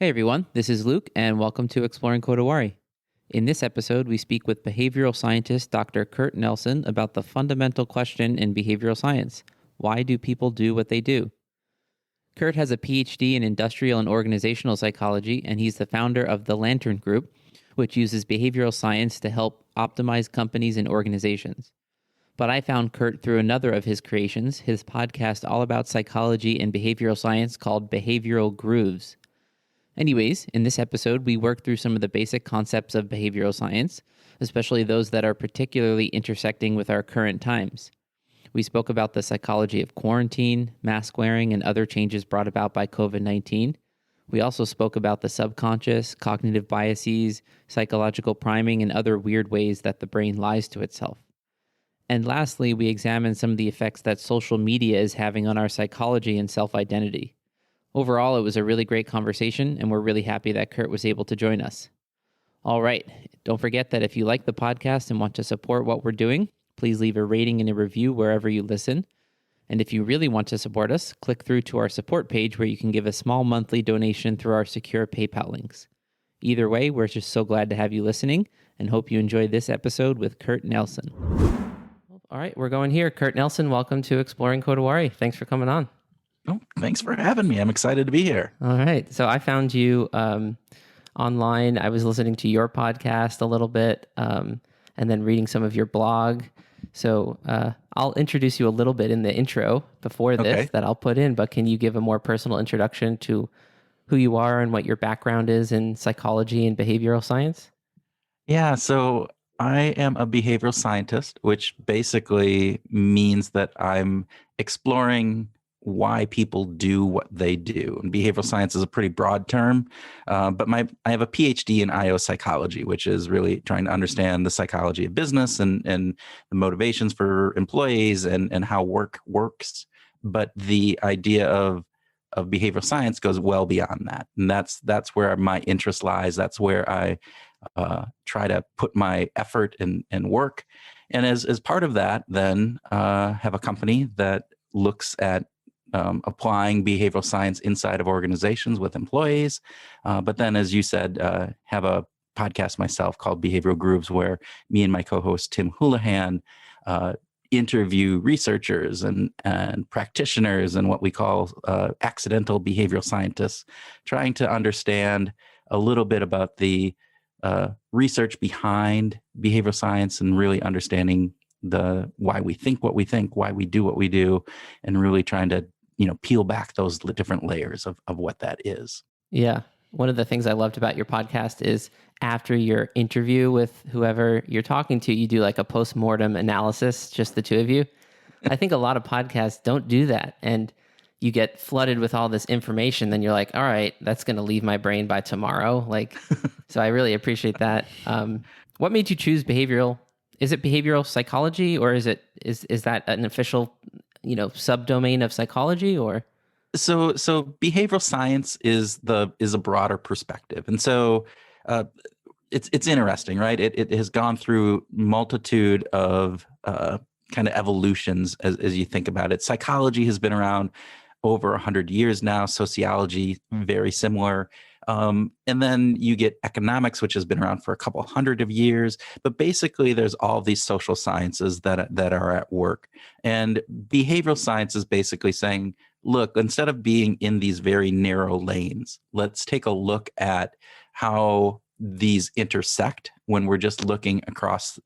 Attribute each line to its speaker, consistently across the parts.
Speaker 1: Hey everyone, this is Luke, and welcome to Exploring Kodawari. In this episode, we speak with behavioral scientist Dr. Kurt Nelson about the fundamental question in behavioral science: why do people do what they do? Kurt has a Ph.D. in industrial and organizational psychology, and he's the founder of the Lantern Group, which uses behavioral science to help optimize companies and organizations. But I found Kurt through another of his creations, his podcast all about psychology and behavioral science called Behavioral Grooves. Anyways, in this episode, we work through some of the basic concepts of behavioral science, especially those that are particularly intersecting with our current times. We spoke about the psychology of quarantine, mask wearing, and other changes brought about by COVID-19. We also spoke about the subconscious, cognitive biases, psychological priming, and other weird ways that the brain lies to itself. And lastly, we examined some of the effects that social media is having on our psychology and self-identity. Overall, it was a really great conversation, and we're really happy that Kurt was able to join us. All right, don't forget that if you like the podcast and want to support what we're doing, please leave a rating and a review wherever you listen. And if you really want to support us, click through to our support page where you can give a small monthly donation through our secure PayPal links. Either way, we're just so glad to have you listening and hope you enjoy this episode with Kurt Nelson. All right, we're going here. Kurt Nelson, welcome to Exploring Kodawari. Thanks for coming on.
Speaker 2: Oh, thanks for having me. I'm excited to be here.
Speaker 1: All right. So I found you online. I was listening to your podcast a little bit and then reading some of your blog. So I'll introduce you a little bit in the intro before this that I'll put in, but can you give a more personal introduction to who you are and what your background is in psychology and behavioral science?
Speaker 2: Yeah, so I am a behavioral scientist, which basically means that I'm exploring why people do what they do. And behavioral science is a pretty broad term, but I have a PhD in IO psychology, which is really trying to understand the psychology of business and the motivations for employees and how work works. But the idea of behavioral science goes well beyond that. And that's where my interest lies. That's where I try to put my effort and work. And as part of that, then have a company that looks at applying behavioral science inside of organizations with employees. But then, as you said, have a podcast myself called Behavioral Grooves, where me and my co-host Tim Houlihan interview researchers and practitioners and what we call accidental behavioral scientists, trying to understand a little bit about the research behind behavioral science and really understanding why we think what we think, why we do what we do, and really trying to peel back those different layers of what that is.
Speaker 1: Yeah. One of the things I loved about your podcast is after your interview with whoever you're talking to, you do like a post-mortem analysis, just the two of you. I think a lot of podcasts don't do that. And you get flooded with all this information. Then you're like, all right, that's going to leave my brain by tomorrow. So I really appreciate that. What made you choose behavioral? Is it behavioral psychology, or is that an official subdomain of psychology? Or
Speaker 2: so behavioral science is a broader perspective, and so it's interesting, right? It has gone through multitude of kind of evolutions as you think about it. Psychology has been around over 100 years now. Sociology, very similar. And then you get economics, which has been around for a couple hundred of years. But basically, there's all these social sciences that are at work. And behavioral science is basically saying, look, instead of being in these very narrow lanes, let's take a look at how these intersect when we're just looking across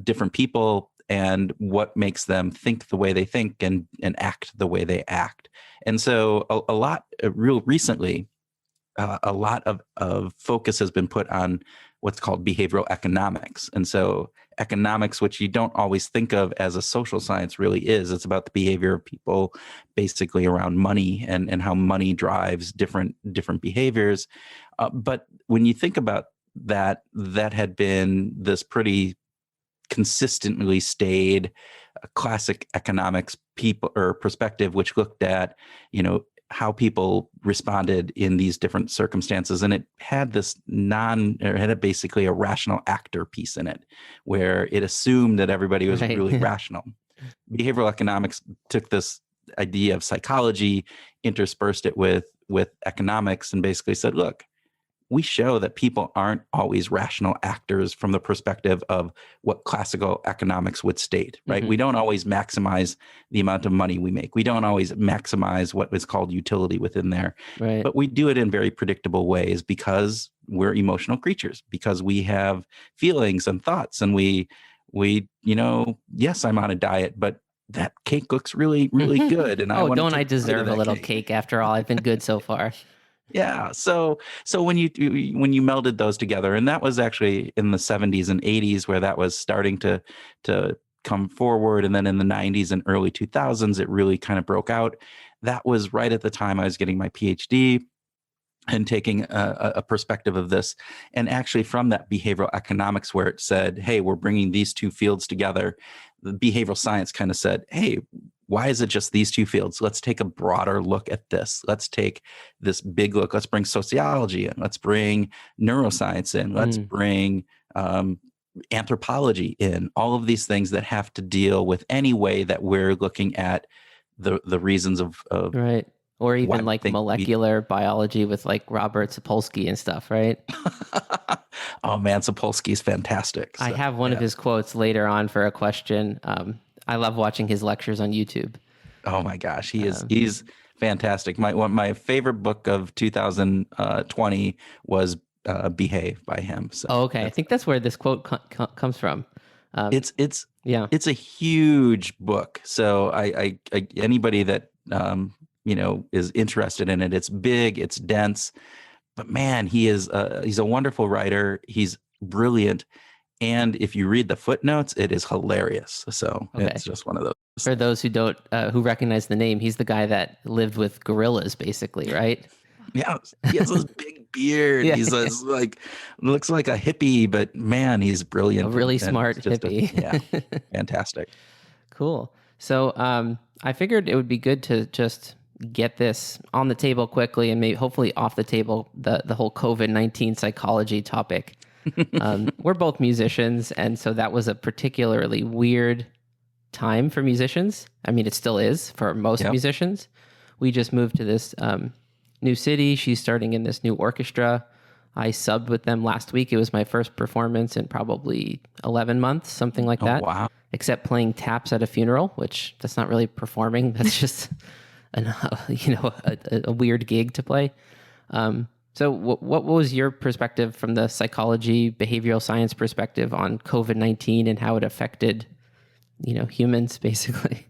Speaker 2: different people and what makes them think the way they think and act the way they act. And so real recently, a lot of focus has been put on what's called behavioral economics. And so economics, which you don't always think of as a social science, really is. It's about the behavior of people basically around money and how money drives different behaviors. But when you think about that had been this pretty consistently stayed classic economics perspective, which looked at, how people responded in these different circumstances. And it had basically a rational actor piece in it, where it assumed that everybody was really rational. Behavioral economics took this idea of psychology, interspersed it with with economics and basically said, look, we show that people aren't always rational actors from the perspective of what classical economics would state, right? We don't always maximize the amount of money we make. We don't always maximize what is called utility within there.
Speaker 1: Right.
Speaker 2: But we do it in very predictable ways because we're emotional creatures, because we have feelings and thoughts, and we, yes, I'm on a diet, but that cake looks really, really good. And I want
Speaker 1: don't I deserve a little cake after all? I've been good so far.
Speaker 2: Yeah. So when you melded those together, and that was actually in the 70s and 80s where that was starting to come forward, and then in the 90s and early 2000s it really kind of broke out. That was right at the time I was getting my Ph.D. and taking a perspective of this. And actually from that behavioral economics where it said, hey, we're bringing these two fields together, the behavioral science kind of said, hey, why is it just these two fields? Let's take a broader look at this. Let's take this big look. Let's bring sociology in. Let's bring neuroscience in. Let's bring anthropology in. All of these things that have to deal with any way that we're looking at the reasons of
Speaker 1: right. Or even like molecular biology with like Robert Sapolsky and stuff, right?
Speaker 2: Oh man, Sapolsky's fantastic.
Speaker 1: I have one of his quotes later on for a question. I love watching his lectures on YouTube.
Speaker 2: Oh my gosh, he's fantastic. My favorite book of 2020 was Behave by him. So
Speaker 1: okay, I think that's where this quote comes from.
Speaker 2: It's a huge book. So I anybody that is interested in it, it's big, it's dense, but man, he's a wonderful writer. He's brilliant. And if you read the footnotes, it is hilarious. So It's just one of those.
Speaker 1: For those who don't, who recognize the name, he's the guy that lived with gorillas, basically, right?
Speaker 2: Yeah, he has this big beard. He's like looks like a hippie, but man, he's brilliant.
Speaker 1: A really smart hippie.
Speaker 2: Fantastic.
Speaker 1: Cool. So I figured it would be good to just get this on the table quickly, and maybe hopefully off the table, the whole COVID-19 psychology topic. We're both musicians, and so that was a particularly weird time for musicians. I mean, it still is for most musicians. We just moved to this new city. She's starting in this new orchestra. I subbed with them last week. It was my first performance in probably 11 months, something like that.
Speaker 2: Wow.
Speaker 1: Except playing taps at a funeral, which that's not really performing. That's just a weird gig to play. So what was your perspective from the psychology, behavioral science perspective on COVID-19 and how it affected, humans basically?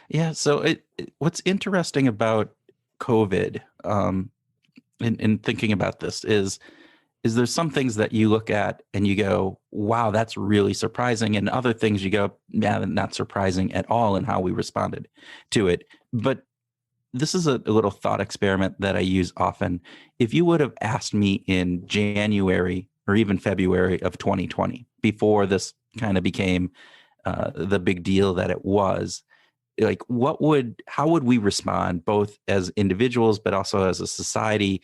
Speaker 2: Yeah. So what's interesting about COVID, in thinking about this is there's some things that you look at and you go, wow, that's really surprising. And other things you go, yeah, not surprising at all in how we responded to it. But this is a little thought experiment that I use often. If you would have asked me in January or even February of 2020, before this kind of became the big deal that it was, like how would we respond both as individuals, but also as a society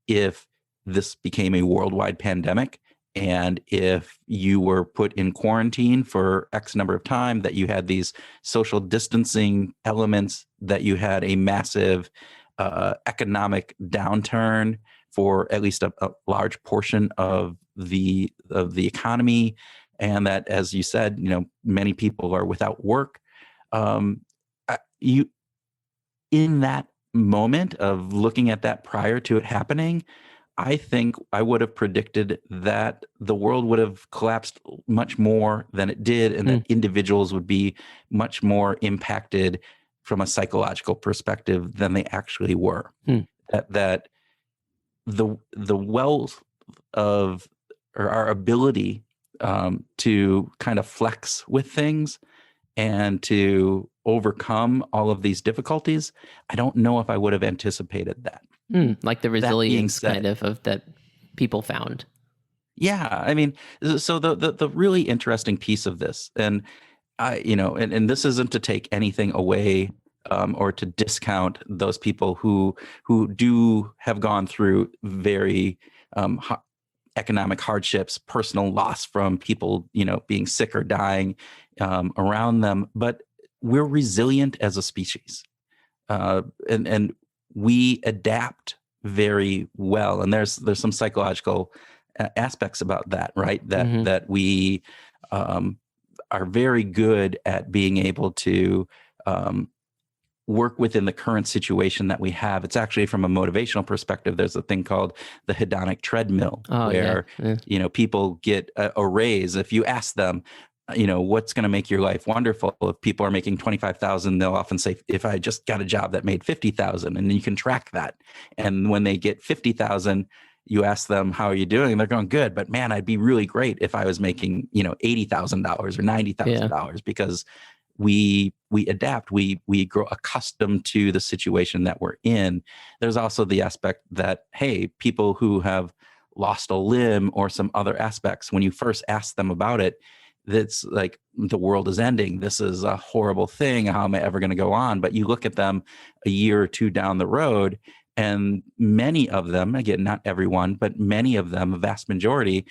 Speaker 2: if this became a worldwide pandemic? And if you were put in quarantine for X number of time, that you had these social distancing elements, that you had a massive economic downturn for at least a large portion of the economy, and that, as you said, many people are without work. You, in that moment of looking at that prior to it happening, I think I would have predicted that the world would have collapsed much more than it did, and that individuals would be much more impacted from a psychological perspective than they actually were. That the wealth of, or our ability to kind of flex with things and to overcome all of these difficulties, I don't know if I would have anticipated that.
Speaker 1: Like the resilience kind of that people found.
Speaker 2: Yeah, I mean, so the really interesting piece of this, and and this isn't to take anything away or to discount those people who do have gone through very economic hardships, personal loss from people, being sick or dying around them, but we're resilient as a species, and we adapt very well. And there's some psychological aspects about that, right? That we are very good at being able to work within the current situation that we have. It's actually, from a motivational perspective, there's a thing called the hedonic treadmill, where people get a raise if you ask them, what's going to make your life wonderful. If people are making 25,000, they'll often say, if I just got a job that made 50,000, and you can track that. And when they get 50,000, you ask them, how are you doing? And they're going, good, but man, I'd be really great if I was making, $80,000 or $90,000, because we adapt, we grow accustomed to the situation that we're in. There's also the aspect that, hey, people who have lost a limb or some other aspects, when you first ask them about it, that's like, the world is ending. This is a horrible thing. How am I ever going to go on? But you look at them a year or two down the road, and many of them, again, not everyone, but many of them, a vast majority,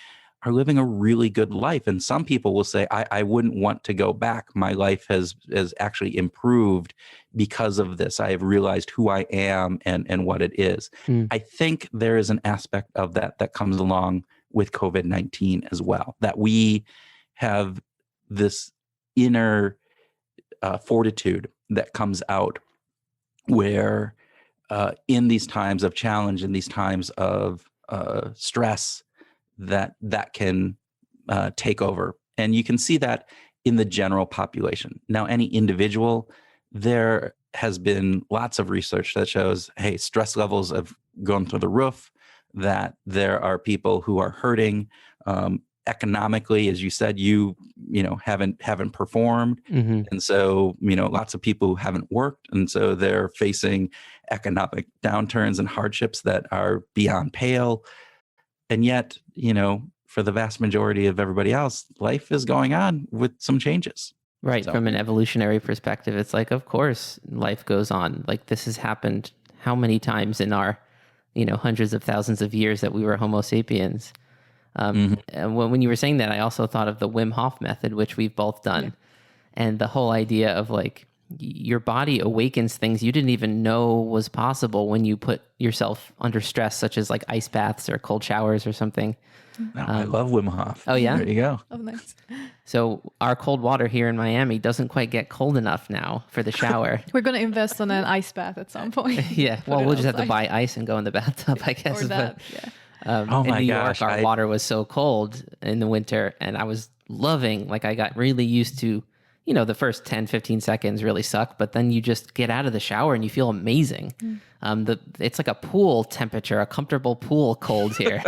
Speaker 2: are living a really good life. And some people will say, I wouldn't want to go back. My life has actually improved because of this. I have realized who I am and what it is. I think there is an aspect of that comes along with COVID-19 as well, that we have this inner fortitude that comes out, where in these times of challenge, in these times of stress, that can take over. And you can see that in the general population. Now, any individual, there has been lots of research that shows, hey, stress levels have gone through the roof, that there are people who are hurting economically. As you said, you haven't performed. And so, lots of people who haven't worked. And so they're facing economic downturns and hardships that are beyond pale. And yet, for the vast majority of everybody else, life is going on with some changes.
Speaker 1: Right. So, from an evolutionary perspective, it's like, of course, life goes on. Like, this has happened how many times in our, hundreds of thousands of years that we were Homo sapiens. And when you were saying that, I also thought of the Wim Hof Method, which we've both done. And the whole idea of like, your body awakens things you didn't even know was possible when you put yourself under stress, such as like ice baths or cold showers or something.
Speaker 2: No, I love Wim Hof.
Speaker 1: Oh, yeah?
Speaker 2: There you go.
Speaker 3: Oh, nice.
Speaker 1: So our cold water here in Miami doesn't quite get cold enough now for the shower.
Speaker 3: We're going to invest on an ice bath at some point.
Speaker 1: Yeah. Well, we'll just have to buy ice and go in the bathtub, I guess.
Speaker 3: Or that,
Speaker 1: in New York, our water was so cold in the winter, and I was loving, like, I got really used to, the first 10, 15 seconds really suck, but then you just get out of the shower and you feel amazing. It's like a pool temperature, a comfortable pool cold here.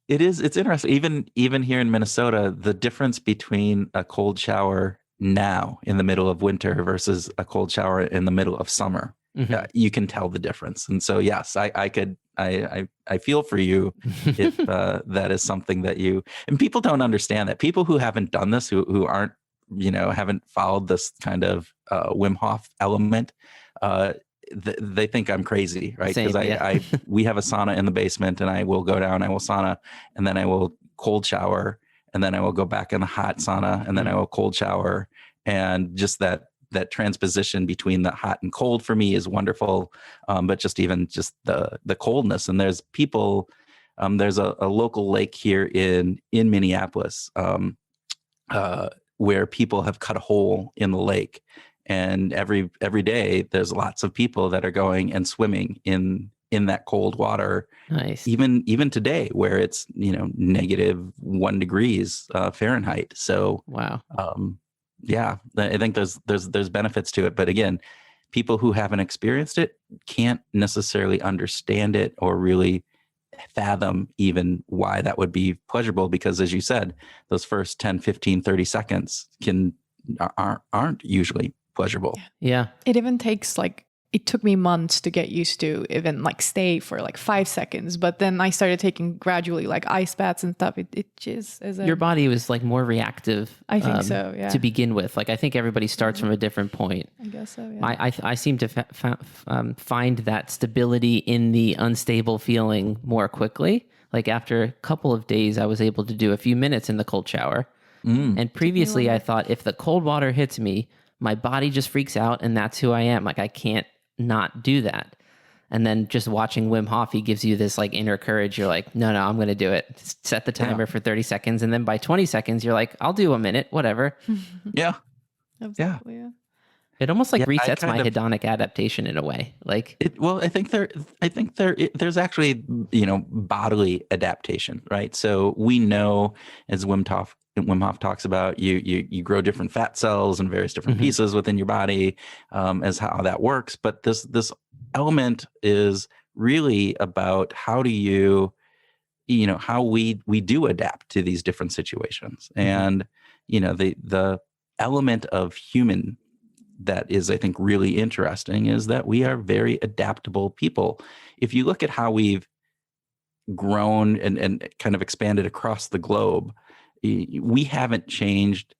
Speaker 2: It's interesting. Even here in Minnesota, the difference between a cold shower now in the middle of winter versus a cold shower in the middle of summer, you can tell the difference. And so, yes, I feel for you if that is something that and people don't understand that. People who haven't done this, who aren't, haven't followed this kind of Wim Hof element, they think I'm crazy, right? Because we have a sauna in the basement, and I will go down, I will sauna, and then I will cold shower, and then I will go back in the hot sauna, and then I will cold shower. And just that transposition between the hot and cold for me is wonderful. But just the coldness, and there's people, there's a local lake here in Minneapolis where people have cut a hole in the lake. And every day there's lots of people that are going and swimming in that cold water.
Speaker 1: Nice.
Speaker 2: Even today, where it's -1 degrees Fahrenheit. So
Speaker 1: wow.
Speaker 2: Yeah, I think there's benefits to it, but again, people who haven't experienced it can't necessarily understand it or really fathom even why that would be pleasurable, because, as you said, those first 10, 15, 30 seconds aren't usually pleasurable.
Speaker 1: Yeah.
Speaker 3: It even takes it took me months to get used to even stay for 5 seconds, but then I started taking gradually ice baths and stuff. It just is
Speaker 1: your body was more reactive.
Speaker 3: I think so, yeah.
Speaker 1: To begin with, I think everybody starts from a different point.
Speaker 3: I guess so. Yeah.
Speaker 1: I seem to find that stability in the unstable feeling more quickly. After a couple of days, I was able to do a few minutes in the cold shower, and previously I thought if the cold water hits me, my body just freaks out, and that's who I am. I can't not do that. And then just watching Wim Hof, he gives you this like inner courage. You're like, no, I'm going to do it. Set the timer for 30 seconds. And then by 20 seconds, you're like, I'll do a minute, whatever.
Speaker 2: Yeah.
Speaker 3: Absolutely, yeah.
Speaker 1: It almost like resets my hedonic adaptation in a way. Like,
Speaker 2: I think there's actually, bodily adaptation, right? So we know, as Wim Hof talks about, you grow different fat cells and various different pieces within your body, as how that works. But this element is really about how do how we do adapt to these different situations. And the element of human that is, I think, really interesting is that we are very adaptable people. If you look at how we've grown and kind of expanded across the globe, we haven't changed.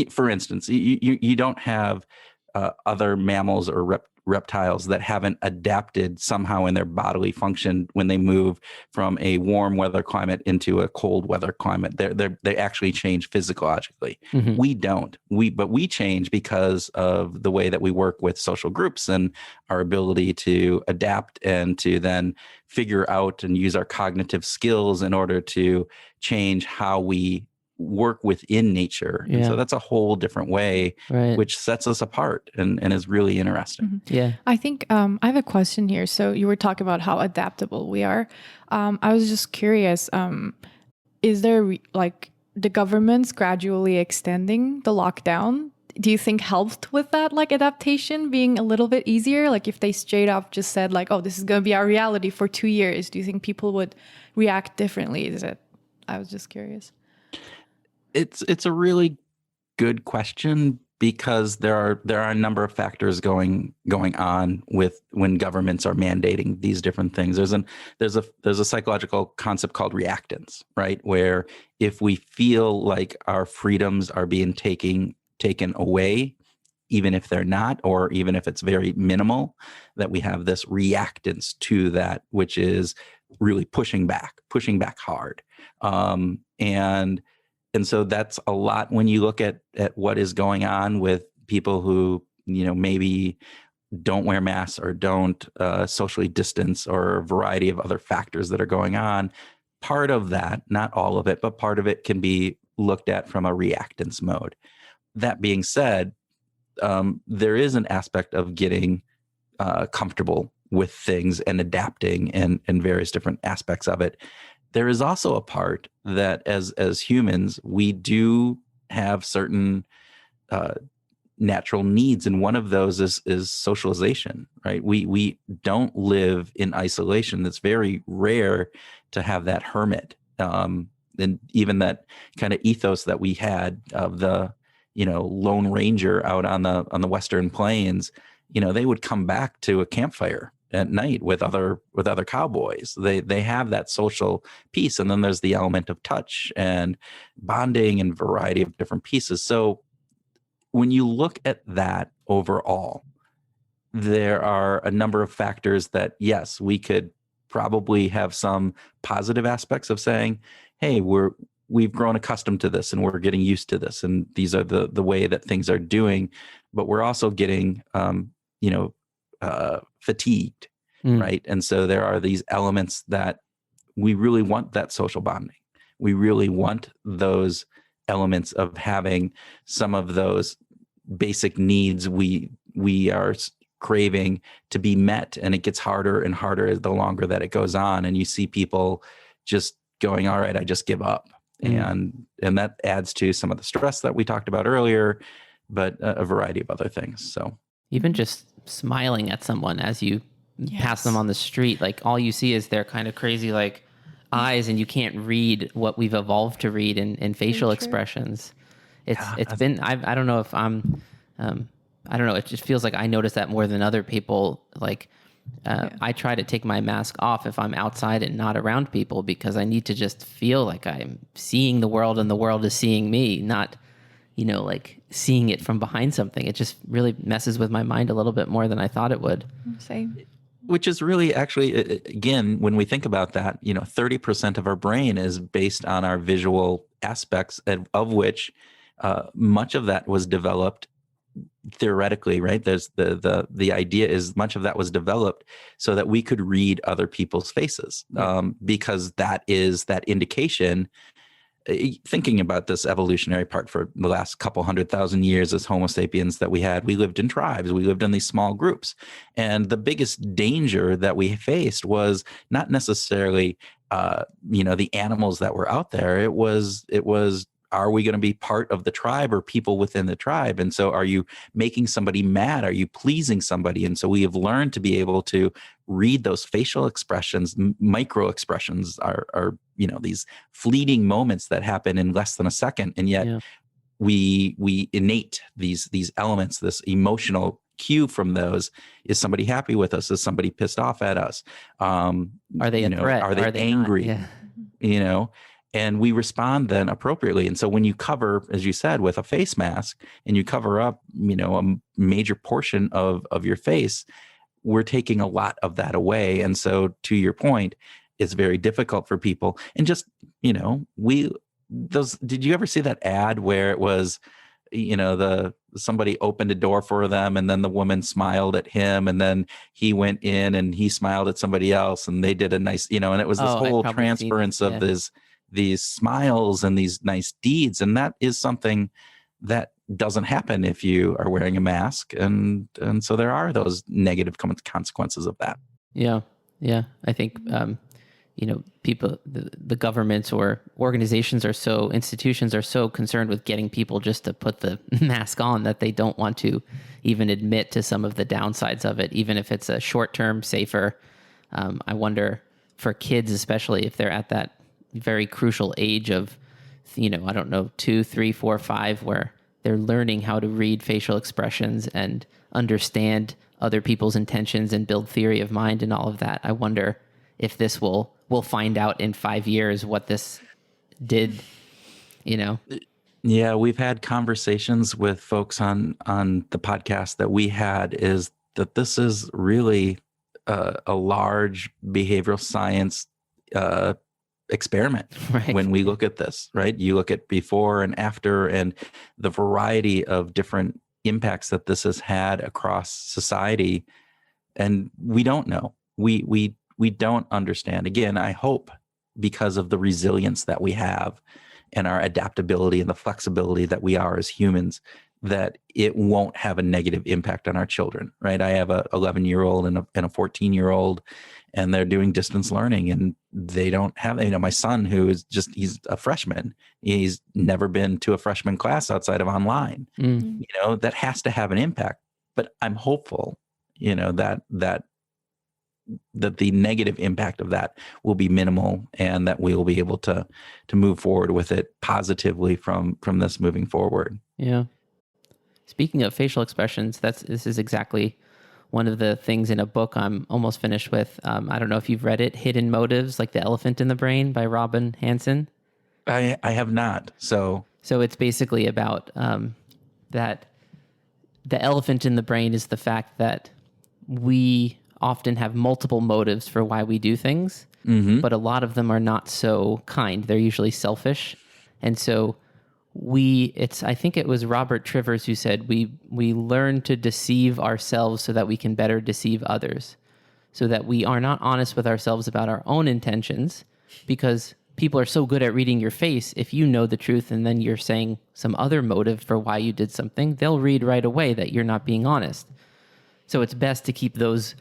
Speaker 2: For instance, you don't have other mammals or reptiles that haven't adapted somehow in their bodily function when they move from a warm weather climate into a cold weather climate. They actually change physiologically. We don't. But we change because of the way that we work with social groups and our ability to adapt and to then figure out and use our cognitive skills in order to change how we work within nature. And so that's a whole different way, which sets us apart and is really interesting.
Speaker 3: I think I have a question here. So you were talking about how adaptable we are. I was just curious, is there like the government's gradually extending the lockdown? Do you think helped with that, like adaptation being a little bit easier? Like if they straight up just said like, oh, this is going to be our reality for 2 years, do you think people would react differently? I was just curious.
Speaker 2: It's a really good question because there are a number of factors going on with when governments are mandating these different things. There's a psychological concept called reactance, right? Where if we feel like our freedoms are being taken away, even if they're not, or even if it's very minimal, that we have this reactance to that, which is really pushing back hard. And so that's a lot when you look at what is going on with people who, maybe don't wear masks or don't socially distance or a variety of other factors that are going on. Part of that, not all of it, but part of it can be looked at from a reactance mode. That being said, there is an aspect of getting comfortable with things and adapting and various different aspects of it. There is also a part that as humans, we do have certain natural needs. And one of those is socialization, right? We don't live in isolation. It's very rare to have that hermit. And even that kind of ethos that we had of the, Lone Ranger out on the Western Plains, they would come back to a campfire at night with other cowboys. They have that social piece, and then there's the element of touch and bonding and variety of different pieces. So when you look at that overall, there are a number of factors that, yes, we could probably have some positive aspects of saying, hey, we've grown accustomed to this and we're getting used to this, and these are the way that things are doing, but we're also getting fatigued, right? And so there are these elements that we really want that social bonding. We really want those elements of having some of those basic needs we are craving to be met, and it gets harder and harder the longer that it goes on, and you see people just going, all right, I just give up. And that adds to some of the stress that we talked about earlier, but a variety of other things. So
Speaker 1: even just smiling at someone as you pass them on the street, like all you see is their kind of crazy like eyes, and you can't read what we've evolved to read in facial expressions. It's been, I don't know if I don't know. It just feels like I notice that more than other people. Like I try to take my mask off if I'm outside and not around people, because I need to just feel like I'm seeing the world and the world is seeing me, not, like seeing it from behind something. It just really messes with my mind a little bit more than I thought it would.
Speaker 3: Same.
Speaker 2: Which is really actually, again, when we think about that, 30% of our brain is based on our visual aspects, of which much of that was developed theoretically, right? There's the idea is much of that was developed so that we could read other people's faces, because that is that indication. Thinking about this evolutionary part for the last couple 100,000 years as Homo sapiens that we lived in tribes, we lived in these small groups. And the biggest danger that we faced was not necessarily, the animals that were out there. It was, are we going to be part of the tribe or people within the tribe? And so are you making somebody mad? Are you pleasing somebody? And so we have learned to be able to read those facial expressions. Micro expressions are these fleeting moments that happen in less than a second. And yet we innate these elements, this emotional cue from those. Is somebody happy with us? Is somebody pissed off at us?
Speaker 1: Are they a threat?
Speaker 2: Are they angry? And we respond then appropriately. And so when you cover, as you said, with a face mask and you cover up, a major portion of your face, we're taking a lot of that away. And so to your point, it's very difficult for people. And just, did you ever see that ad where it was, somebody opened a door for them and then the woman smiled at him and then he went in and he smiled at somebody else and they did a nice, and it was this whole transference of these smiles and these nice deeds. And that is something that doesn't happen if you are wearing a mask. And so there are those negative consequences of that.
Speaker 1: Yeah. I think, people, the governments or organizations institutions are so concerned with getting people just to put the mask on that they don't want to even admit to some of the downsides of it, even if it's a short-term safer. I wonder for kids, especially if they're at that very crucial age of, 2, 3, 4, 5, where they're learning how to read facial expressions and understand other people's intentions and build theory of mind and all of that. I wonder if we'll find out in 5 years what this did,
Speaker 2: Yeah, we've had conversations with folks on the podcast that we had, is that this is really a large behavioral science experiment.
Speaker 1: Right.
Speaker 2: When we look at this, right? You look at before and after and the variety of different impacts that this has had across society. And we don't know. We don't understand. Again, I hope because of the resilience that we have and our adaptability and the flexibility that we are as humans, that it won't have a negative impact on our children, right? I have a 11-year-old and a 14-year-old, and they're doing distance learning, and they don't have, my son who is he's a freshman. He's never been to a freshman class outside of online. That has to have an impact. But I'm hopeful, that the negative impact of that will be minimal, and that we will be able to move forward with it positively from this moving forward.
Speaker 1: Yeah. Speaking of facial expressions, this is exactly one of the things in a book I'm almost finished with. I don't know if you've read it, Hidden Motives, like the Elephant in the Brain by Robin Hanson.
Speaker 2: I have not. So
Speaker 1: it's basically about that the elephant in the brain is the fact that we often have multiple motives for why we do things, but a lot of them are not so kind. They're usually selfish. And so I think it was Robert Trivers who said, we learn to deceive ourselves so that we can better deceive others, so that we are not honest with ourselves about our own intentions, because people are so good at reading your face. If you know the truth and then you're saying some other motive for why you did something, they'll read right away that you're not being honest. So it's best to keep those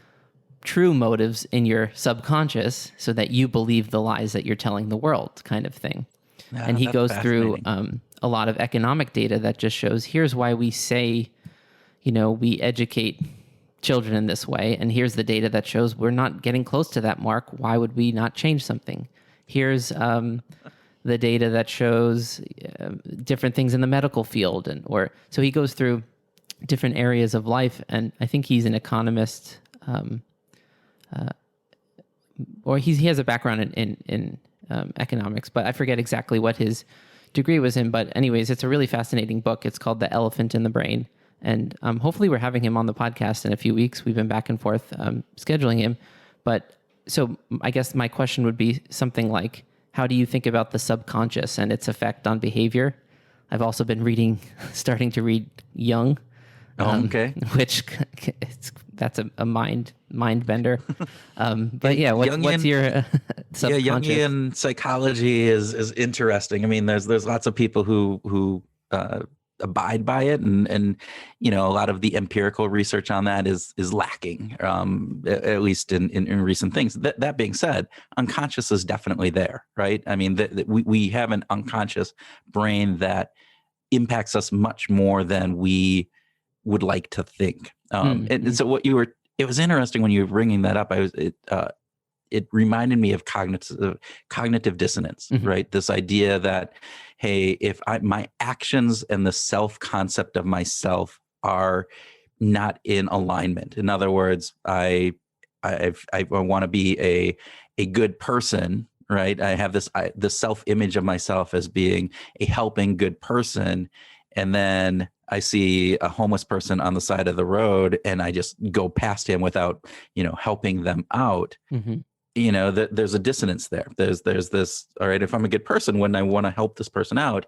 Speaker 1: true motives in your subconscious so that you believe the lies that you're telling the world, kind of thing. And he goes through a lot of economic data that just shows, here's why we say, we educate children in this way. And here's the data that shows we're not getting close to that mark. Why would we not change something? Here's the data that shows different things in the medical field. So he goes through different areas of life. And I think he's an economist, or he has a background in economics, but I forget exactly what his degree was in. But anyways, it's a really fascinating book. It's called The Elephant in the Brain. And hopefully we're having him on the podcast in a few weeks. We've been back and forth scheduling him. But so I guess my question would be something like, how do you think about the subconscious and its effect on behavior? I've also been starting to read Jung,
Speaker 2: Okay.
Speaker 1: which that's a mind bender. But yeah, what's your subconscious?
Speaker 2: Yeah, Jungian psychology is interesting. I mean, there's lots of people who abide by it, and a lot of the empirical research on that is lacking, at least in recent things. That being said, unconscious is definitely there, right? I mean, we have an unconscious brain that impacts us much more than we would like to think. And so it was interesting when you were bringing that up. It reminded me of cognitive dissonance, right? This idea that, hey, if my actions and the self-concept of myself are not in alignment. In other words, I want to be a good person, right? I have the self-image of myself as being a helping good person, and then I see a homeless person on the side of the road and I just go past him without, helping them out. There's a dissonance there. There's this, all right, if I'm a good person, wouldn't I want to help this person out?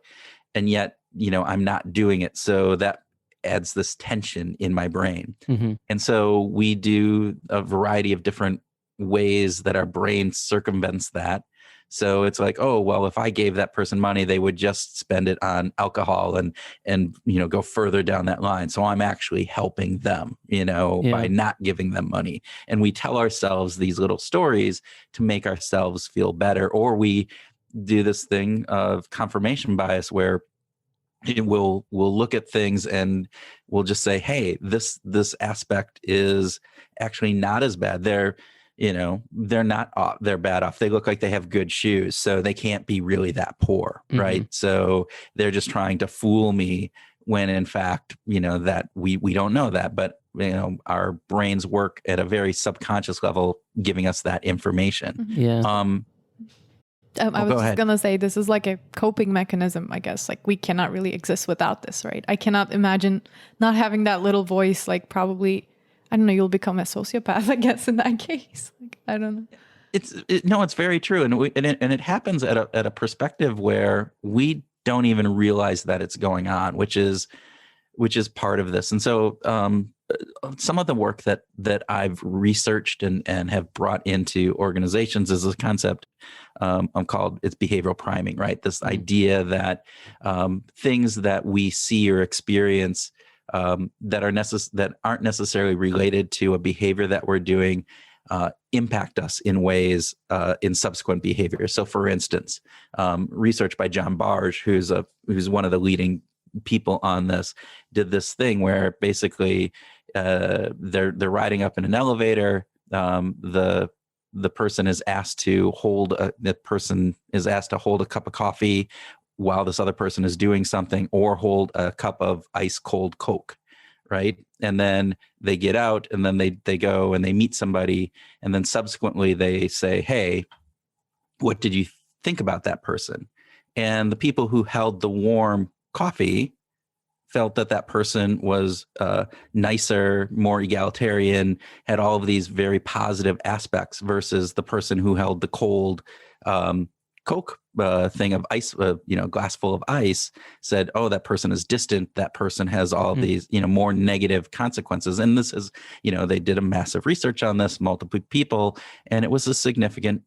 Speaker 2: And yet, I'm not doing it. So that adds this tension in my brain. And so we do a variety of different ways that our brain circumvents that. So it's like, oh, well, if I gave that person money, they would just spend it on alcohol and go further down that line. So I'm actually helping them, by not giving them money. And we tell ourselves these little stories to make ourselves feel better. Or we do this thing of confirmation bias where we'll look at things and we'll just say, hey, this aspect is actually not as bad. They're not off, they're bad off. They look like they have good shoes, so they can't be really that poor, right? So they're just trying to fool me when in fact, that we don't know that, but our brains work at a very subconscious level, giving us that information.
Speaker 1: Yeah.
Speaker 3: I was just going to say, this is like a coping mechanism, I guess. Like, we cannot really exist without this, right? I cannot imagine not having that little voice, like probably, I don't know, you'll become a sociopath, I guess, in that case. Like, I don't know.
Speaker 2: It's very true. And it happens at a perspective where we don't even realize that it's going on, which is part of this. And so some of the work that I've researched and have brought into organizations is a concept it's behavioral priming, right? This idea that things that we see or experience that aren't necessarily related to a behavior that we're doing impact us in ways in subsequent behavior. So, for instance, research by John Barge, who's one of the leading people on this, did this thing where basically they're riding up in an elevator. The person is asked to hold a cup of coffee while this other person is doing something, or hold a cup of ice cold Coke, right? And then they get out, and then they go and they meet somebody, and then subsequently they say, hey, what did you think about that person? And the people who held the warm coffee felt that person was nicer, more egalitarian, had all of these very positive aspects, versus the person who held the cold Coke thing of ice, glass full of ice, said, oh, that person is distant. That person has all of these, more negative consequences. And this is, they did a massive research on this, multiple people, and it was a significant,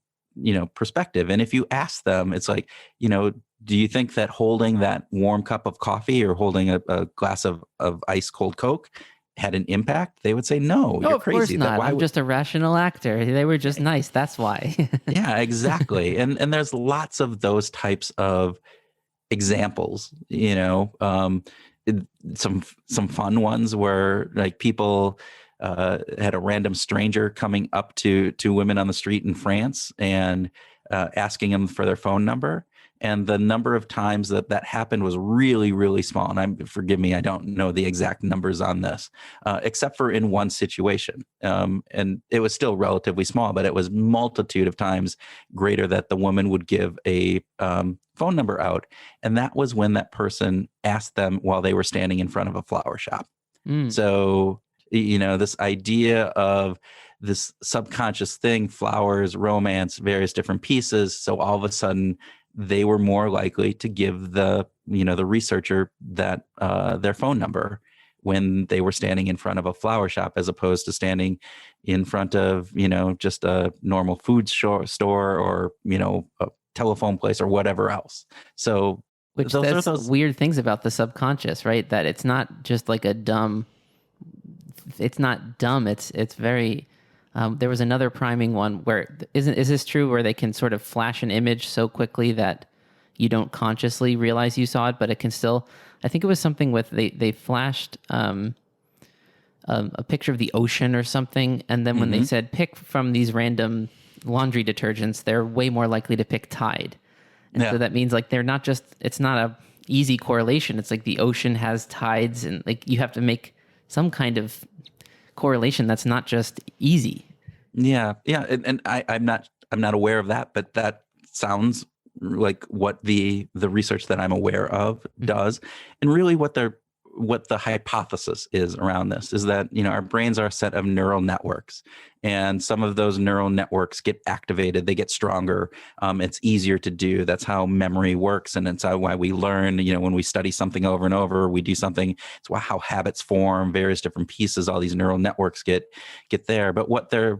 Speaker 2: perspective. And if you ask them, it's like, do you think that holding that warm cup of coffee or holding a glass of ice cold Coke had an impact? They would say, no, you're crazy.
Speaker 1: Of course not. I'm just a rational actor. They were just nice. That's why. Yeah,
Speaker 2: exactly. And there's lots of those types of examples, some fun ones where like people had a random stranger coming up to women on the street in France and asking them for their phone number. And the number of times that happened was really, really small. And forgive me, I don't know the exact numbers on this, except for in one situation. And it was still relatively small, but it was multitude of times greater that the woman would give a phone number out. And that was when that person asked them while they were standing in front of a flower shop. So, this idea of this subconscious thing, flowers, romance, various different pieces. So all of a sudden, they were more likely to give the researcher that their phone number when they were standing in front of a flower shop as opposed to standing in front of, just a normal food store or, a telephone place or whatever else. So
Speaker 1: which those weird things about the subconscious, right? That it's not just like it's not dumb. It's very, there was another priming one where, is this true, where they can sort of flash an image so quickly that you don't consciously realize you saw it, but it can still, I think it was something with, they flashed a picture of the ocean or something. And then when they said pick from these random laundry detergents, they're way more likely to pick Tide. And so that means like, they're not just, it's not a easy correlation. It's like the ocean has tides, and like you have to make some kind of correlation that's not just easy.
Speaker 2: Yeah. And I'm not aware of that, but that sounds like what the research that I'm aware of does. And really what the hypothesis is around this is that, our brains are a set of neural networks, and some of those neural networks get activated, they get stronger. It's easier to do. That's how memory works. And it's why we learn, when we study something over and over, we do something, it's how habits form, various different pieces, all these neural networks get there. But what the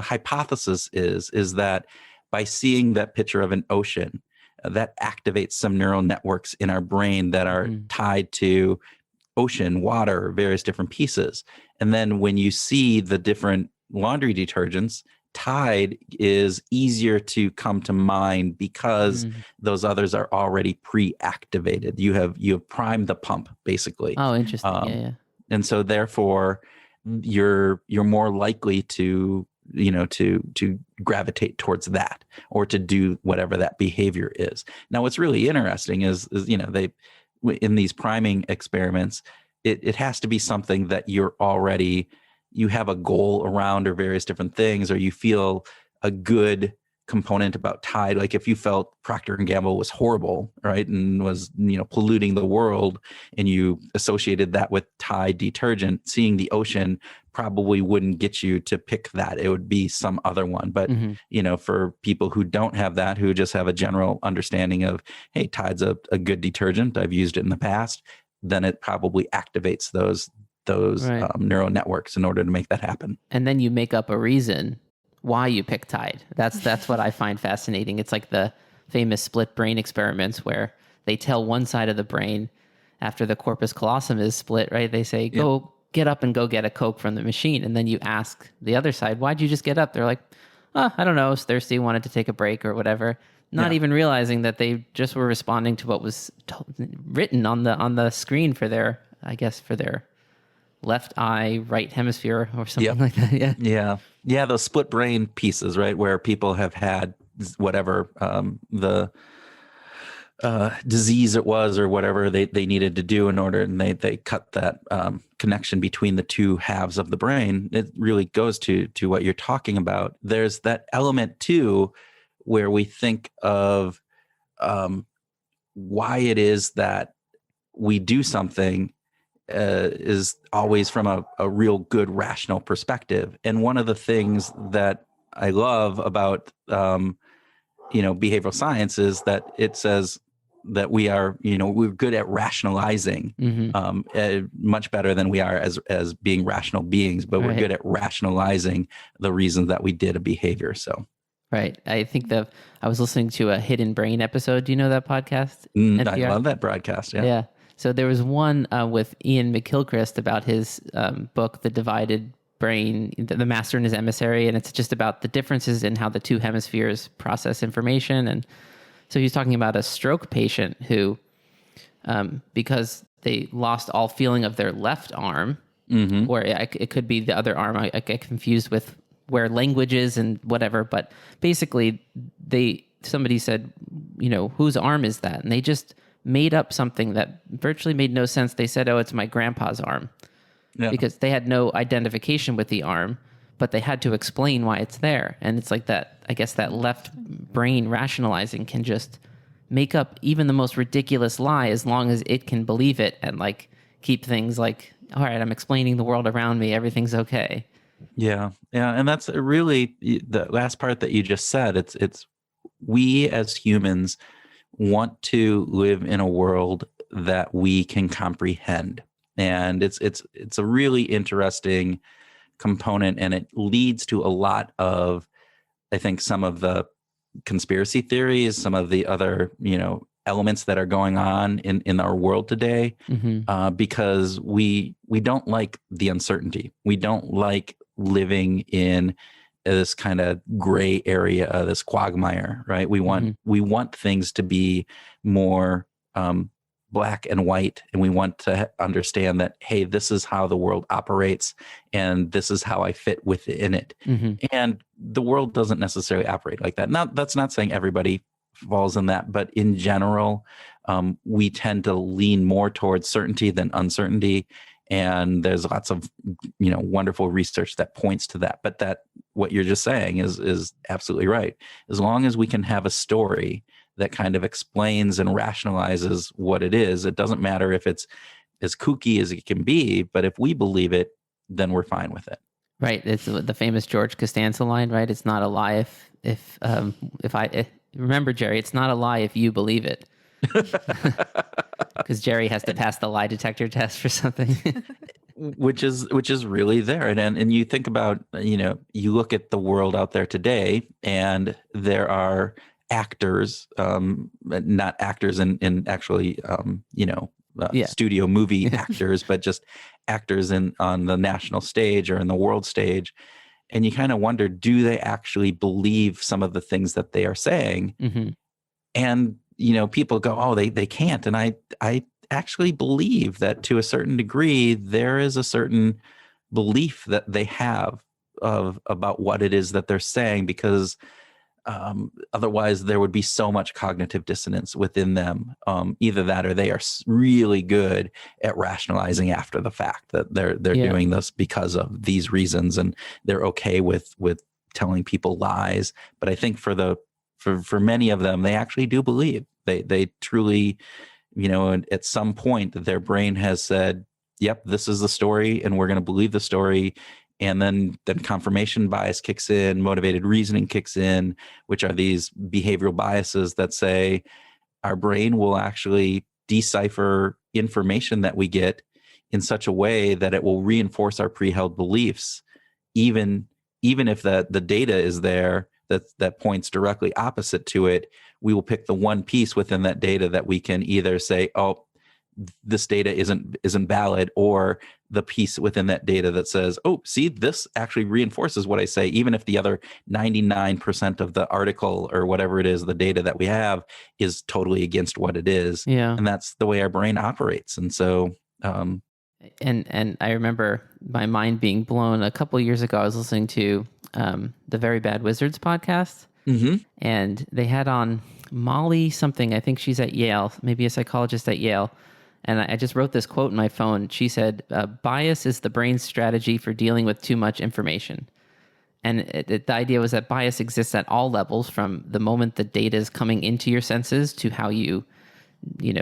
Speaker 2: hypothesis is that by seeing that picture of an ocean, that activates some neural networks in our brain that are tied to ocean, water, various different pieces. And then when you see the different laundry detergents, Tide is easier to come to mind because those others are already pre-activated. You have primed the pump, basically.
Speaker 1: Oh, interesting. Yeah.
Speaker 2: And so therefore you're more likely to to gravitate towards that, or to do whatever that behavior is. Now, what's really interesting is they, in these priming experiments, it has to be something that you have a goal around, or various different things, or you feel a good component about Tide. Like if you felt Procter & Gamble was horrible, right, and was polluting the world, and you associated that with Tide detergent, seeing the ocean probably wouldn't get you to pick that. It would be some other one. But for people who don't have that, who just have a general understanding of, hey, Tide's a good detergent, I've used it in the past, then it probably activates those neural networks in order to make that happen.
Speaker 1: And then you make up a reason why you pick Tide. That's what I find fascinating. It's like the famous split brain experiments where they tell one side of the brain, after the corpus callosum is split, right? They say, go get up and go get a Coke from the machine. And then you ask the other side, why'd you just get up? They're like, oh, I don't know, I was thirsty, wanted to take a break or whatever. Not even realizing that they just were responding to what was written on the screen for their left eye, right hemisphere, or something like that.
Speaker 2: Yeah, those split brain pieces, right, where people have had whatever the disease it was, or whatever they needed to do in order, and they cut that connection between the two halves of the brain. It really goes to what you're talking about. There's that element too, where we think of why it is that we do something is always from a real good rational perspective. And one of the things that I love about behavioral science is that it says that we're good at rationalizing much better than we are as being rational beings, but we're good at rationalizing the reasons that we did a behavior. So
Speaker 1: right. I think I was listening to a Hidden Brain episode. Do you know that podcast?
Speaker 2: I love that broadcast. Yeah.
Speaker 1: So there was one with Ian McGilchrist about his book, The Divided Brain, The Master and His Emissary. And it's just about the differences in how the two hemispheres process information. And so he was talking about a stroke patient who, because they lost all feeling of their left arm, or it could be the other arm. I get confused with where language is and whatever. But basically, somebody said, whose arm is that? And they just made up something that virtually made no sense. They said, oh, it's my grandpa's arm. Because they had no identification with the arm, but they had to explain why it's there. And it's like that, I guess that left brain rationalizing can just make up even the most ridiculous lie as long as it can believe it and like keep things like, all right, I'm explaining the world around me, everything's okay.
Speaker 2: Yeah. And that's really the last part that you just said. It's we as humans want to live in a world that we can comprehend. And it's a really interesting component, and it leads to a lot of, I think, some of the conspiracy theories, some of the other, elements that are going on in our world today, because we don't like the uncertainty. We don't like living in this kind of gray area, this quagmire, right? We want things to be more black and white, and we want to understand that, hey, this is how the world operates, and this is how I fit within it. And the world doesn't necessarily operate like that. Now, that's not saying everybody falls in that, but in general, we tend to lean more towards certainty than uncertainty. And there's lots of, wonderful research that points to that. But that, what you're just saying is absolutely right. As long as we can have a story that kind of explains and rationalizes what it is, it doesn't matter if it's as kooky as it can be, but if we believe it, then we're fine with it.
Speaker 1: Right. It's the famous George Costanza line, right? It's not a lie if remember, Jerry, it's not a lie if you believe it. Because Jerry has to pass the lie detector test for something.
Speaker 2: which is really there. And you think about, you look at the world out there today, and there are actors, not actors in actually, studio movie actors, but just actors on the national stage or in the world stage. And you kind of wonder, do they actually believe some of the things that they are saying? And, people go, oh, they can't. And I actually believe that to a certain degree, there is a certain belief that they have about what it is that they're saying, because otherwise there would be so much cognitive dissonance within them. Either that, or they are really good at rationalizing after the fact that they're doing this because of these reasons, and they're okay with telling people lies. But I think for many of them, they actually do believe. They truly, at some point their brain has said, yep, this is the story, and we're going to believe the story. And then confirmation bias kicks in, motivated reasoning kicks in, which are these behavioral biases that say our brain will actually decipher information that we get in such a way that it will reinforce our pre-held beliefs, even if the data is there that points directly opposite to it. We will pick the one piece within that data that we can either say, oh, this data isn't valid, or the piece within that data that says, oh, see, this actually reinforces what I say, even if the other 99% of the article or whatever it is, the data that we have, is totally against what it is.
Speaker 1: Yeah.
Speaker 2: And that's the way our brain operates. And so
Speaker 1: and I remember my mind being blown a couple of years ago. I was listening to the Very Bad Wizards podcast, and they had on Molly something. I think she's at Yale, maybe a psychologist at Yale. And I just wrote this quote in my phone. She said, bias is the brain's strategy for dealing with too much information. And the idea was that bias exists at all levels, from the moment the data is coming into your senses to how you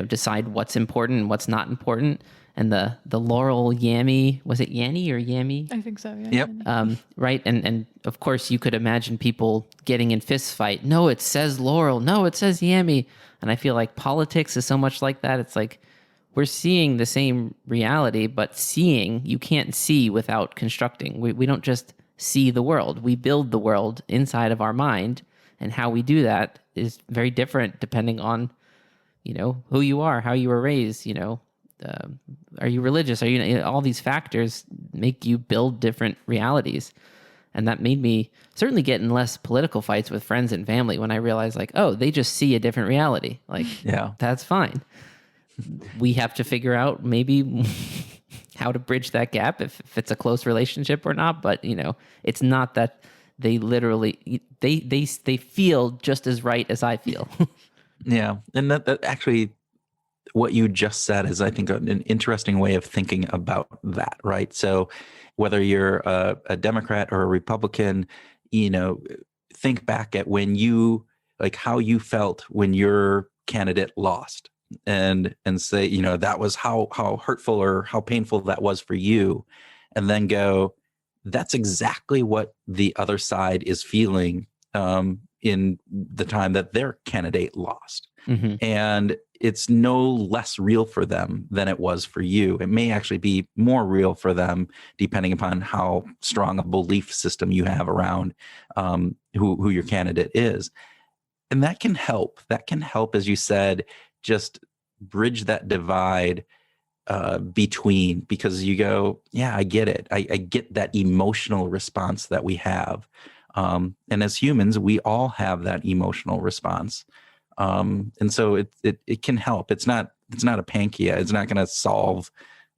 Speaker 1: decide what's important and what's not important. And the Laurel Yammy, was it Yanny or Yammy?
Speaker 3: I think so, yeah.
Speaker 2: Yep.
Speaker 1: Right. And of course you could imagine people getting in fist fight. No, it says Laurel. No, it says Yammy. And I feel like politics is so much like that. It's like, we're seeing the same reality, but seeing, you can't see without constructing. We don't just see the world. We build the world inside of our mind, and how we do that is very different depending on, who you are, how you were raised, are you religious? Are you, all these factors make you build different realities. And that made me certainly get in less political fights with friends and family when I realized, like, oh, they just see a different reality. Like,
Speaker 2: yeah,
Speaker 1: that's fine. We have to figure out maybe how to bridge that gap, if it's a close relationship or not. But it's not that they literally they feel just as right as I feel.
Speaker 2: Yeah, and that actually, what you just said is, I think, an interesting way of thinking about that. Right. So whether you're a Democrat or a Republican, think back at when how you felt when your candidate lost. And say, that was how hurtful or how painful that was for you. And then go, that's exactly what the other side is feeling in the time that their candidate lost.
Speaker 1: Mm-hmm.
Speaker 2: And it's no less real for them than it was for you. It may actually be more real for them, depending upon how strong a belief system you have around who your candidate is. And that can help. That can help, as you said, just bridge that divide between, because you go, yeah, I get it. I get that emotional response that we have. And as humans, we all have that emotional response. And so it can help. It's not a panacea. It's not going to solve,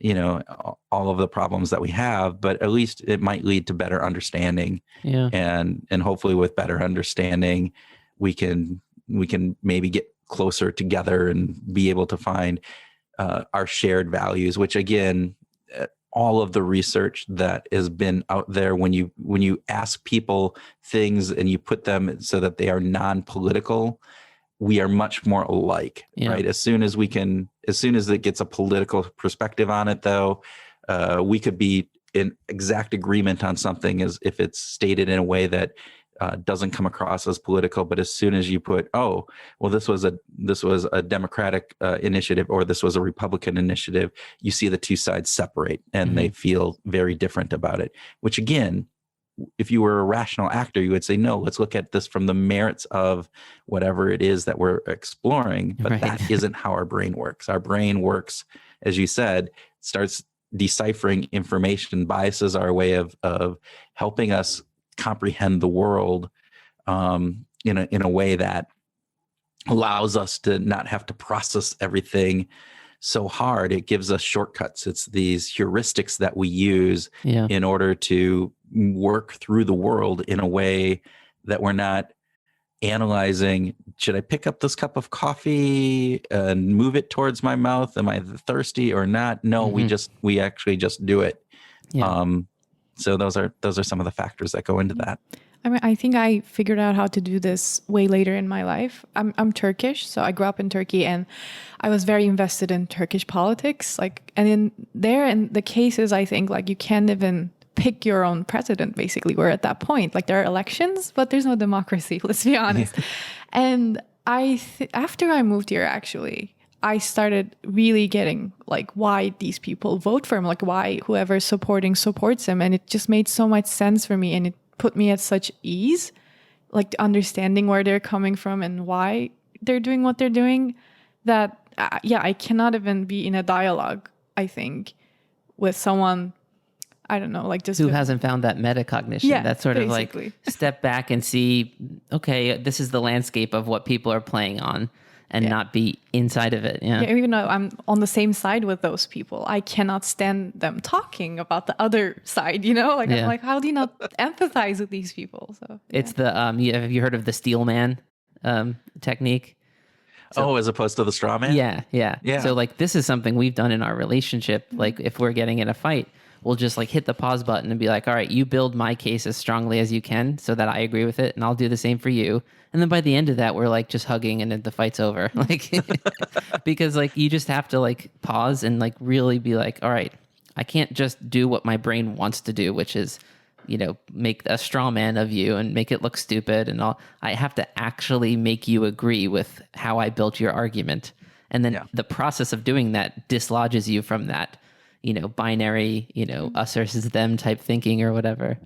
Speaker 2: all of the problems that we have, but at least it might lead to better understanding.
Speaker 1: Yeah.
Speaker 2: And hopefully with better understanding, we can maybe get closer together and be able to find our shared values, which again, all of the research that has been out there, when you ask people things and you put them so that they are non-political, we are much more alike, right? As soon as it gets a political perspective on it, though, we could be in exact agreement on something as if it's stated in a way that doesn't come across as political. But as soon as you put, oh, well, this was a Democratic initiative, or this was a Republican initiative, you see the two sides separate and they feel very different about it, which again, if you were a rational actor, you would say, no, let's look at this from the merits of whatever it is that we're exploring. But that isn't how our brain works. Our brain works, as you said, starts deciphering information. Biases are a way of helping us comprehend the world in a way that allows us to not have to process everything so hard. It gives us shortcuts. It's these heuristics that we use in order to work through the world in a way that we're not analyzing, should I pick up this cup of coffee and move it towards my mouth? Am I thirsty or not? No, we actually just do it. So those are some of the factors that go into that.
Speaker 3: I mean, I think I figured out how to do this way later in my life. I'm Turkish, so I grew up in Turkey, and I was very invested in Turkish politics. And in the cases, I think you can't even pick your own president. Basically, we're at that point. There are elections, but there's no democracy. Let's be honest. And after I moved here, actually, I started really getting why these people vote for him, why whoever's supports him, and it just made so much sense for me, and it put me at such ease, understanding where they're coming from and why they're doing what they're doing, that I cannot even be in a dialogue, I think, with someone, I don't know, just
Speaker 1: who hasn't found that metacognition, that sort
Speaker 3: basically.
Speaker 1: of step back and see, okay, this is the landscape of what people are playing on, and not be inside of it.
Speaker 3: Even though I'm on the same side with those people, I cannot stand them talking about the other side, I'm like, how do you not empathize with these people? So
Speaker 1: it's the have you heard of the steel man technique?
Speaker 2: So, as opposed to the straw man?
Speaker 1: Yeah. So this is something we've done in our relationship. If we're getting in a fight, we'll just hit the pause button and be like, all right, you build my case as strongly as you can so that I agree with it, and I'll do the same for you. And then by the end of that, we're just hugging and then the fight's over. Because you just have to pause and really be like, all right, I can't just do what my brain wants to do, which is, make a straw man of you and make it look stupid and all. I have to actually make you agree with how I built your argument. And then the process of doing that dislodges you from that, binary, us versus them type thinking or whatever.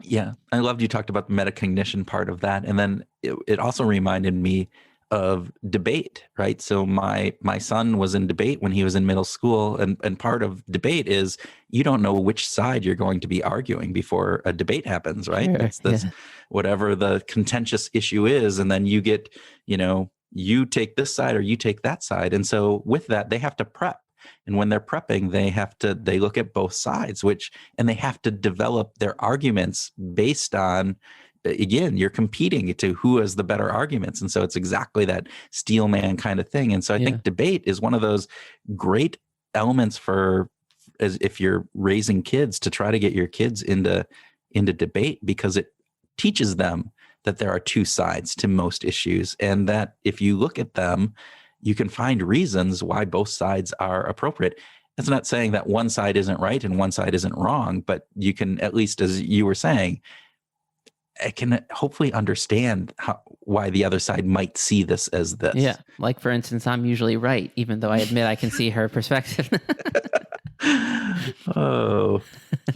Speaker 2: Yeah. I loved you talked about the metacognition part of that. And then it also reminded me of debate, right? So my son was in debate when he was in middle school. And part of debate is you don't know which side you're going to be arguing before a debate happens, right?
Speaker 1: Sure,
Speaker 2: That's whatever the contentious issue is. And then you get, you take this side or you take that side. And so with that, they have to prep. And when they're prepping, they look at both sides, and they have to develop their arguments based on, again, you're competing to who has the better arguments. And so it's exactly that steel man kind of thing. And so I think debate is one of those great elements as if you're raising kids, to try to get your kids into debate, because it teaches them that there are two sides to most issues, and that if you look at them, you can find reasons why both sides are appropriate. That's not saying that one side isn't right and one side isn't wrong, but you can, at least as you were saying, I can hopefully understand why the other side might see this as this.
Speaker 1: Yeah. Like, for instance, I'm usually right, even though I admit I can see her perspective.
Speaker 2: Oh,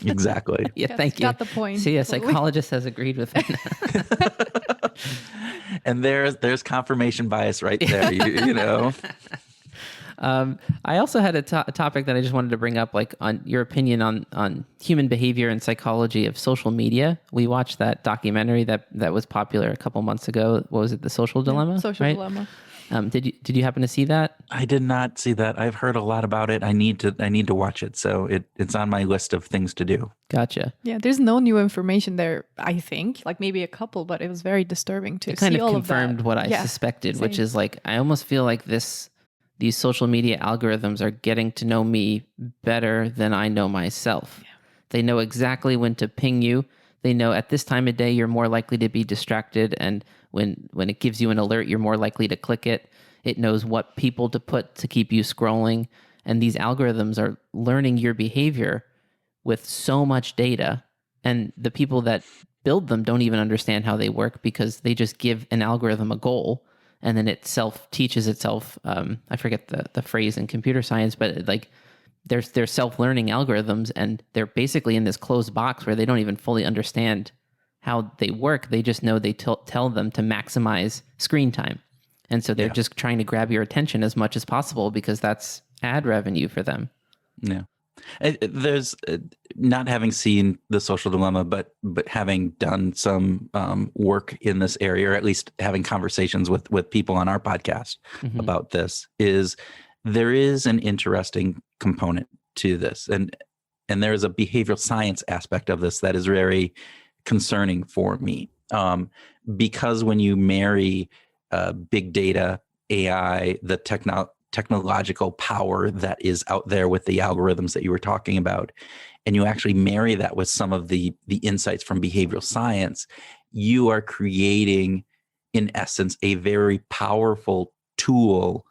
Speaker 2: exactly.
Speaker 1: Yeah,
Speaker 3: Yes,
Speaker 1: thank you.
Speaker 3: got the point.
Speaker 1: See, a
Speaker 3: Totally.
Speaker 1: psychologist has agreed with me.
Speaker 2: And there's confirmation bias right there, you know.
Speaker 1: I also had a topic that I just wanted to bring up, like on your opinion on human behavior and psychology of social media. We watched that documentary that was popular a couple months ago. What was it? The Social Dilemma?
Speaker 3: Social
Speaker 1: right?
Speaker 3: dilemma.
Speaker 1: Did you happen to see that?
Speaker 2: I did not see that. I've heard a lot about it. I need to watch it. So it's on my list of things to do.
Speaker 1: Gotcha.
Speaker 3: Yeah, there's no new information there, I think. Like maybe a couple, but it was very disturbing to
Speaker 1: It kind
Speaker 3: see
Speaker 1: of
Speaker 3: all
Speaker 1: confirmed
Speaker 3: of that.
Speaker 1: what I
Speaker 3: Yeah,
Speaker 1: suspected, which
Speaker 3: same.
Speaker 1: is like, I almost feel like these social media algorithms are getting to know me better than I know myself.
Speaker 3: Yeah.
Speaker 1: They know exactly when to ping you. They know at this time of day you're more likely to be distracted, and when it gives you an alert, you're more likely to click it. It knows what people to put to keep you scrolling, and these algorithms are learning your behavior with so much data, and the people that build them don't even understand how they work, because they just give an algorithm a goal, and then it teaches itself. I forget the phrase in computer science, but like they're self-learning algorithms, and they're basically in this closed box where they don't even fully understand how they work. They just know they tell them to maximize screen time. And so they're just trying to grab your attention as much as possible, because that's ad revenue for them.
Speaker 2: Yeah. There's not having seen The Social Dilemma, but having done some work in this area, or at least having conversations with people on our podcast about this, is there is an interesting component to this, and there is a behavioral science aspect of this that is very concerning for me, because when you marry big data, AI, the technological power that is out there with the algorithms that you were talking about, and you actually marry that with some of the insights from behavioral science, you are creating, in essence, a very powerful tool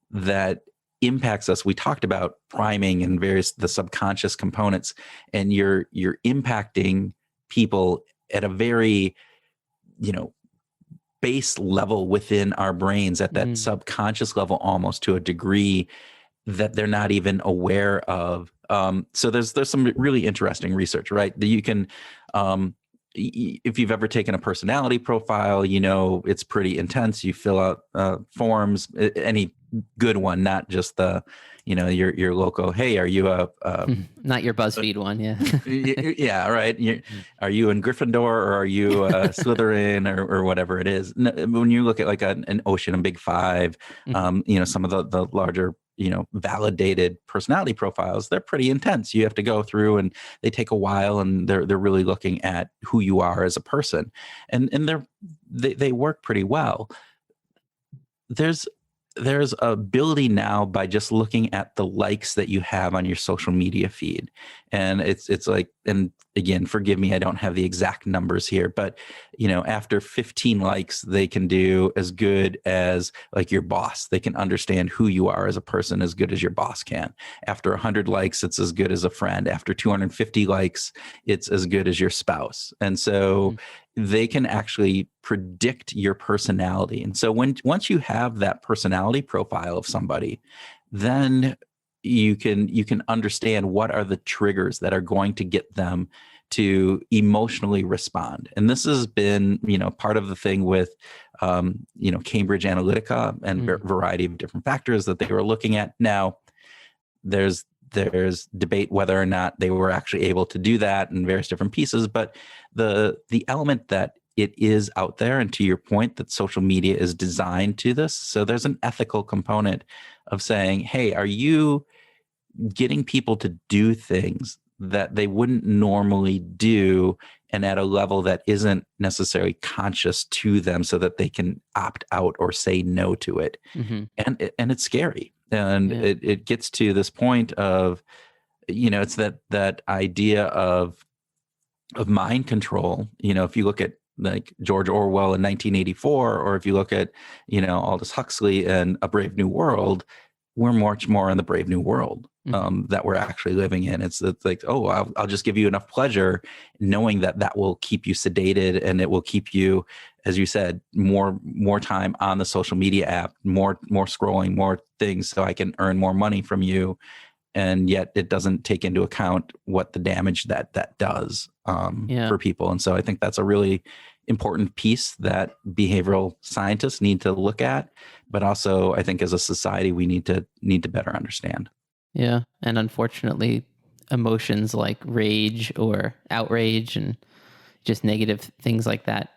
Speaker 2: that impacts us. We talked about priming and the subconscious components, and you're impacting people at a very, base level within our brains, at that subconscious level, almost to a degree that they're not even aware of. So there's some really interesting research, right? That you can, if you've ever taken a personality profile, it's pretty intense. You fill out forms, any good one, not just the, your local, hey, are you
Speaker 1: not your BuzzFeed one? Yeah.
Speaker 2: Yeah. Right. Are you in Gryffindor, or are you Slytherin, or whatever it is? When you look at like an Ocean and Big Five, some of the larger, validated personality profiles, they're pretty intense. You have to go through, and they take a while, and they're really looking at who you are as a person, and they work pretty well. There's ability now, by just looking at the likes that you have on your social media feed. And it's like, and again, forgive me, I don't have the exact numbers here, but after 15 likes, they can do as good as like your boss. They can understand who you are as a person as good as your boss can. After 100 likes, it's as good as a friend. After 250 likes, it's as good as your spouse. And so they can actually predict your personality. And so once you have that personality profile of somebody, then you can understand what are the triggers that are going to get them to emotionally respond. And this has been, part of the thing with, Cambridge Analytica and a variety of different factors that they were looking at. Now, there's debate whether or not they were actually able to do that in various different pieces, but the element that it is out there, and to your point, that social media is designed to this. So there's an ethical component of saying, hey, are you getting people to do things that they wouldn't normally do, and at a level that isn't necessarily conscious to them, so that they can opt out or say no to it? And it's scary. And it gets to this point of, it's that idea of mind control. If you look at like George Orwell in 1984, or if you look at, Aldous Huxley and A Brave New World, we're much more in the brave new world that we're actually living in. It's like, oh, I'll just give you enough pleasure, knowing that will keep you sedated, and it will keep you, as you said, more time on the social media app, more scrolling, more things, so I can earn more money from you. And yet it doesn't take into account what the damage that does for people. And so I think that's a really important piece that behavioral scientists need to look at, but also I think as a society we need to better understand.
Speaker 1: Yeah, and unfortunately, emotions like rage or outrage and just negative things like that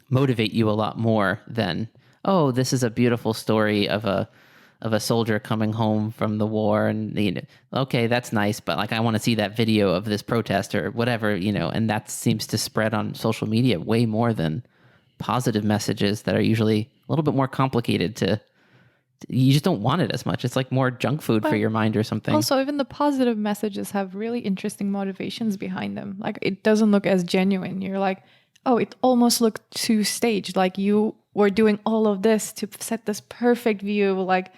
Speaker 1: motivate you a lot more than, oh, this is a beautiful story of a soldier coming home from the war, and okay, that's nice, but like I want to see that video of this protest or whatever, and that seems to spread on social media way more than positive messages that are usually a little bit more complicated to. You just don't want it as much. It's like more junk food for your mind or something.
Speaker 3: Also, even the positive messages have really interesting motivations behind them. Like, it doesn't look as genuine. You're like, oh, it almost looked too staged. Like you were doing all of this to set this perfect view. Like,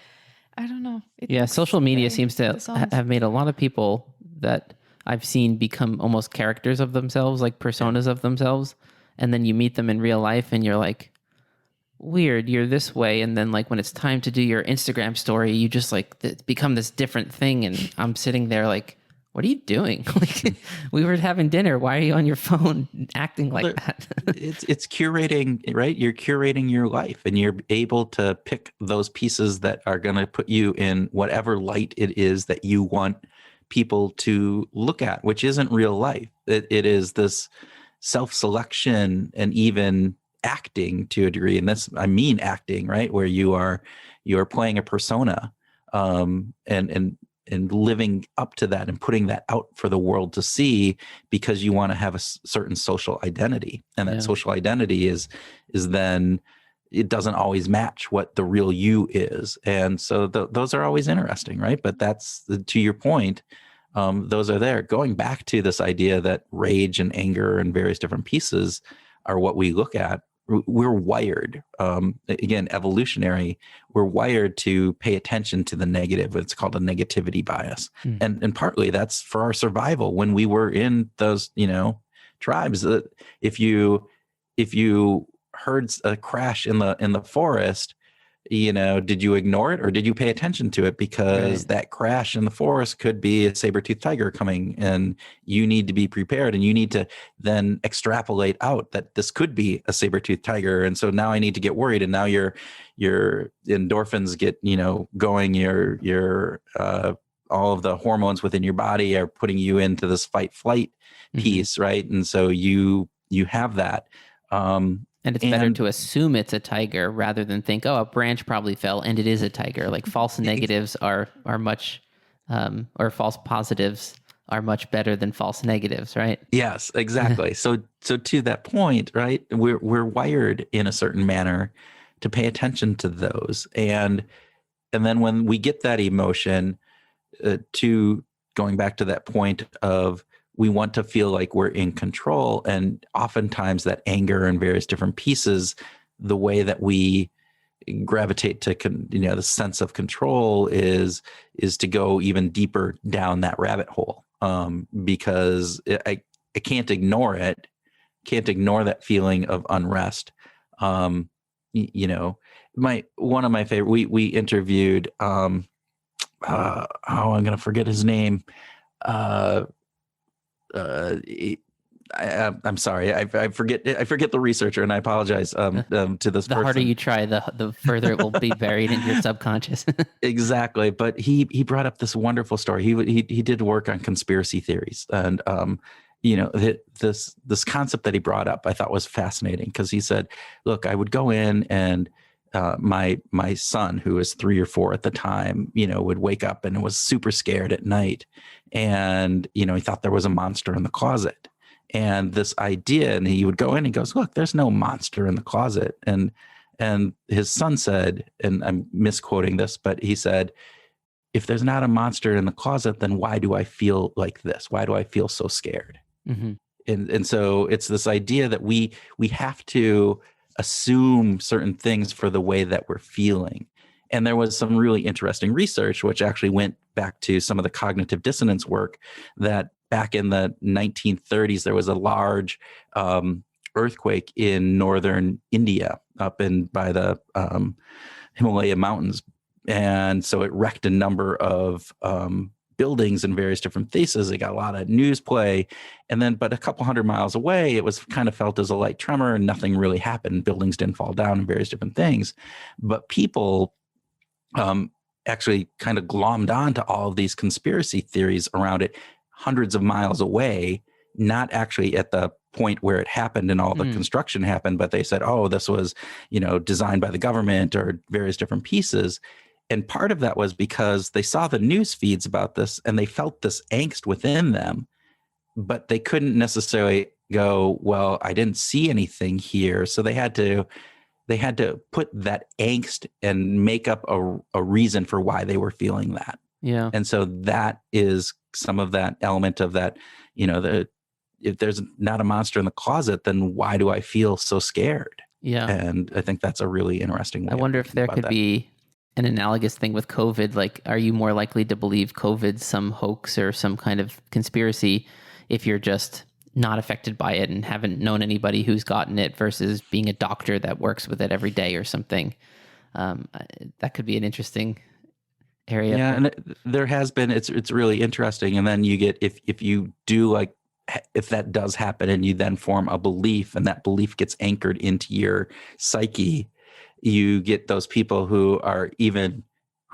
Speaker 3: I don't know.
Speaker 1: Social media seems to have made a lot of people that I've seen become almost characters of themselves, like personas of themselves. And then you meet them in real life and you're like, weird, you're this way. And then like when it's time to do your Instagram story, you just like become this different thing. And I'm sitting there like, what are you doing? Like, we were having dinner. Why are you on your phone acting like that?
Speaker 2: It's curating, right? You're curating your life, and you're able to pick those pieces that are going to put you in whatever light it is that you want people to look at, which isn't real life. It is this self-selection and even acting to a degree. And that's, I mean, acting, right? Where you're playing a persona, and living up to that and putting that out for the world to see, because you want to have a certain social identity. And that social identity is then, it doesn't always match what the real you is. And so those are always interesting, right? But that's, to your point, those are there. Going back to this idea that rage and anger and various different pieces are what we look at. We're wired, again, evolutionary, we're wired to pay attention to the negative. It's called a negativity bias. And partly that's for our survival. When we were in those, tribes, if you heard a crash in the forest, did you ignore it or did you pay attention to it? Because that crash in the forest could be a saber-toothed tiger coming, and you need to be prepared, and you need to then extrapolate out that this could be a saber-toothed tiger. And so now I need to get worried. And now your endorphins get, going, your all of the hormones within your body are putting you into this fight flight piece. Right. And so you have that,
Speaker 1: and it's better to assume it's a tiger rather than think, oh, a branch probably fell and it is a tiger. Like false negatives are much, or false positives are much better than false negatives, right?
Speaker 2: Yes, exactly. So to that point, right, we're wired in a certain manner to pay attention to those, and then when we get that emotion, to going back to that point of, we want to feel like we're in control. And oftentimes that anger and various different pieces, the way that we gravitate to, the sense of control is to go even deeper down that rabbit hole. Because I can't ignore it. Can't ignore that feeling of unrest. One of my favorite, we interviewed, I'm going to forget his name. I'm sorry. I forget the researcher, and I apologize to this person.
Speaker 1: The harder you try, the further it will be buried in your subconscious.
Speaker 2: Exactly. But he brought up this wonderful story. He did work on conspiracy theories, and this concept that he brought up I thought was fascinating, because he said, look, I would go in and my son, who was 3 or 4 at the time, would wake up and was super scared at night. And, he thought there was a monster in the closet. And this idea, and he would go in and he goes, look, there's no monster in the closet. And his son said, and I'm misquoting this, but he said, if there's not a monster in the closet, then why do I feel like this? Why do I feel so scared? Mm-hmm. And so it's this idea that we have to assume certain things for the way that we're feeling. And there was some really interesting research, which actually went back to some of the cognitive dissonance work, that back in the 1930s, there was a large earthquake in northern India, up by the Himalaya mountains. And so it wrecked a number of buildings in various different places. It got a lot of news play. And then, but a couple hundred miles away, it was kind of felt as a light tremor and nothing really happened. Buildings didn't fall down and various different things. But people actually kind of glommed on to all of these conspiracy theories around it hundreds of miles away, not actually at the point where it happened and all the construction happened, but they said, oh, this was, designed by the government or various different pieces. And part of that was because they saw the news feeds about this and they felt this angst within them, but they couldn't necessarily go, well, I didn't see anything here. So they had to put that angst and make up a reason for why they were feeling that.
Speaker 1: Yeah.
Speaker 2: And so that is some of that element of that, if there's not a monster in the closet, then why do I feel so scared?
Speaker 1: Yeah.
Speaker 2: And I think that's a really interesting way.
Speaker 1: I wonder if there could be an analogous thing with COVID. Like, are you more likely to believe COVID's some hoax or some kind of conspiracy if you're just not affected by it and haven't known anybody who's gotten it versus being a doctor that works with it every day or something? That could be an interesting area.
Speaker 2: Yeah, and there has been, it's really interesting. And then you get, if you do if that does happen and you then form a belief and that belief gets anchored into your psyche, you get those people who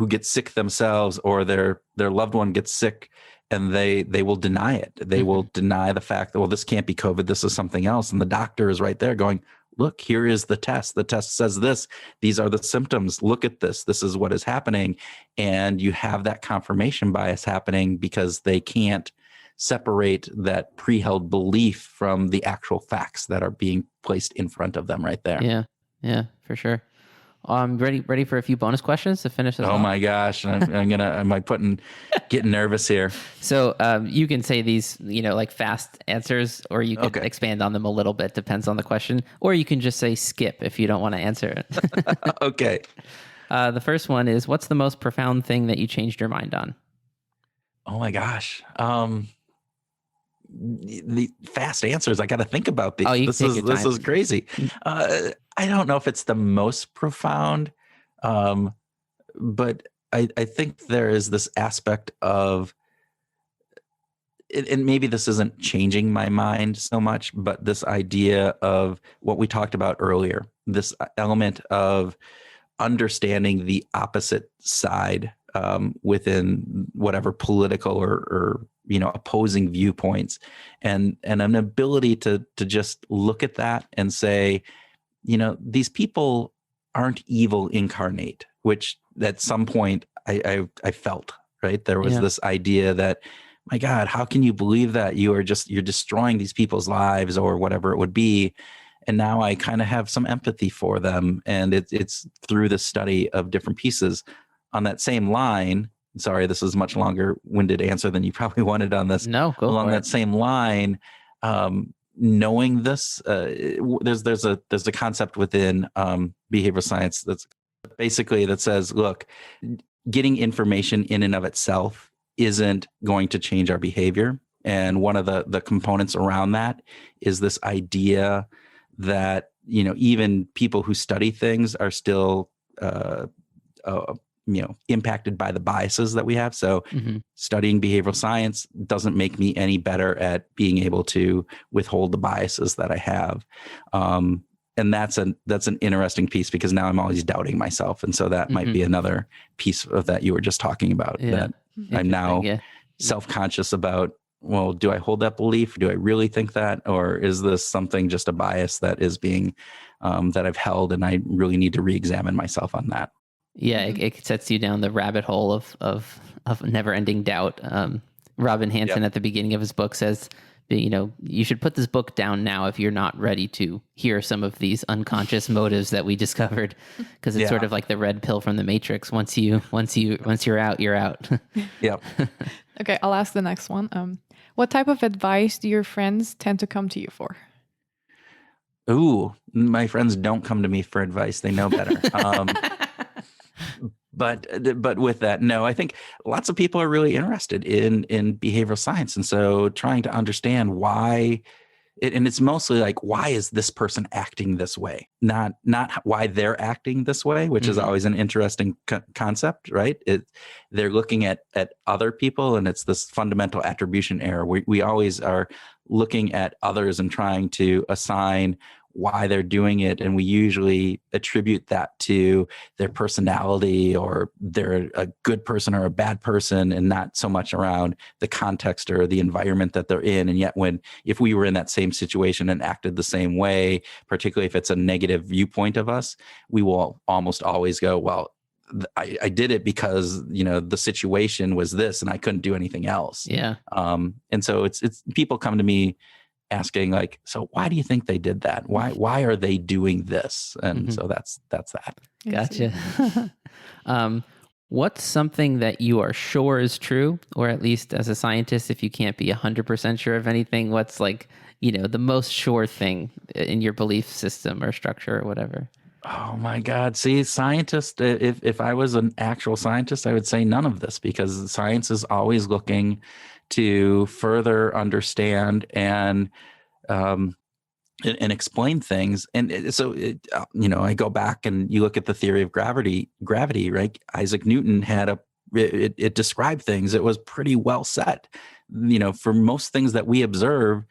Speaker 2: get sick themselves or their loved one gets sick and they will deny it. They will deny the fact that, well, this can't be COVID. This is something else. And the doctor is right there going, look, here is the test. The test says this. These are the symptoms. Look at this. This is what is happening. And you have that confirmation bias happening because they can't separate that pre-held belief from the actual facts that are being placed in front of them right there.
Speaker 1: Yeah, for sure. Ready for a few bonus questions to finish this off?
Speaker 2: My gosh. Getting nervous here.
Speaker 1: So you can say these, like fast answers, or you can expand on them a little bit, depends on the question, or you can just say skip if you don't want to answer it.
Speaker 2: Okay.
Speaker 1: The first one is, what's the most profound thing that you changed your mind on?
Speaker 2: Oh my gosh. The fast answers. I got to think about these. This is crazy. I don't know if it's the most profound, but I think there is this aspect of, and maybe this isn't changing my mind so much, but this idea of what we talked about earlier, this element of understanding the opposite side within whatever political or opposing viewpoints, and an ability to just look at that and say, these people aren't evil incarnate, which at some point I felt, right? There was this idea that, my God, how can you believe that? You're destroying these people's lives or whatever it would be. And now I kind of have some empathy for them. And it's through the study of different pieces. On that same line, sorry, this is a much longer winded answer than you probably wanted on this.
Speaker 1: No, go
Speaker 2: along
Speaker 1: for
Speaker 2: that
Speaker 1: it.
Speaker 2: same line, knowing this, there's a concept within behavioral science that says, look, getting information in and of itself isn't going to change our behavior. And one of the components around that is this idea that, even people who study things are still, impacted by the biases that we have. So studying behavioral science doesn't make me any better at being able to withhold the biases that I have. And that's an interesting piece, because now I'm always doubting myself. And so that might be another piece of that you were just talking about, that I'm now self-conscious about, well, do I hold that belief? Do I really think that? Or is this something, just a bias that is being, that I've held, and I really need to re-examine myself on that?
Speaker 1: Yeah, it sets you down the rabbit hole of never-ending doubt. Robin Hanson at the beginning of his book says, you should put this book down now if you're not ready to hear some of these unconscious motives that we discovered, because it's sort of like the red pill from the Matrix. Once you're out, you're out.
Speaker 2: Yep.
Speaker 3: Okay, I'll ask the next one. What type of advice do your friends tend to come to you for?
Speaker 2: Ooh, my friends don't come to me for advice. They know better. But with that, no, I think lots of people are really interested in behavioral science, and so trying to understand why. And it's mostly like, why is this person acting this way? Not why they're acting this way, which is always an interesting concept, right? They're looking at other people, and it's this fundamental attribution error. We always are looking at others and trying to assign why they're doing it, and we usually attribute that to their personality, or they're a good person or a bad person, and not so much around the context or the environment that they're in. And yet, if we were in that same situation and acted the same way, particularly if it's a negative viewpoint of us, we will almost always go, well, I did it because, the situation was this and I couldn't do anything else.
Speaker 1: Yeah.
Speaker 2: And so it's people come to me asking, like, so why do you think they did that? Why are they doing this? And so that's that.
Speaker 1: Gotcha. What's something that you are sure is true, or at least as a scientist, if you can't be 100% sure of anything, what's like, the most sure thing in your belief system or structure or whatever?
Speaker 2: Oh my God. See, scientist, if I was an actual scientist, I would say none of this, because science is always looking to further understand and explain things. And so, I go back and you look at the theory of gravity, right? Isaac Newton had it described things. It was pretty well set. For most things that we observe,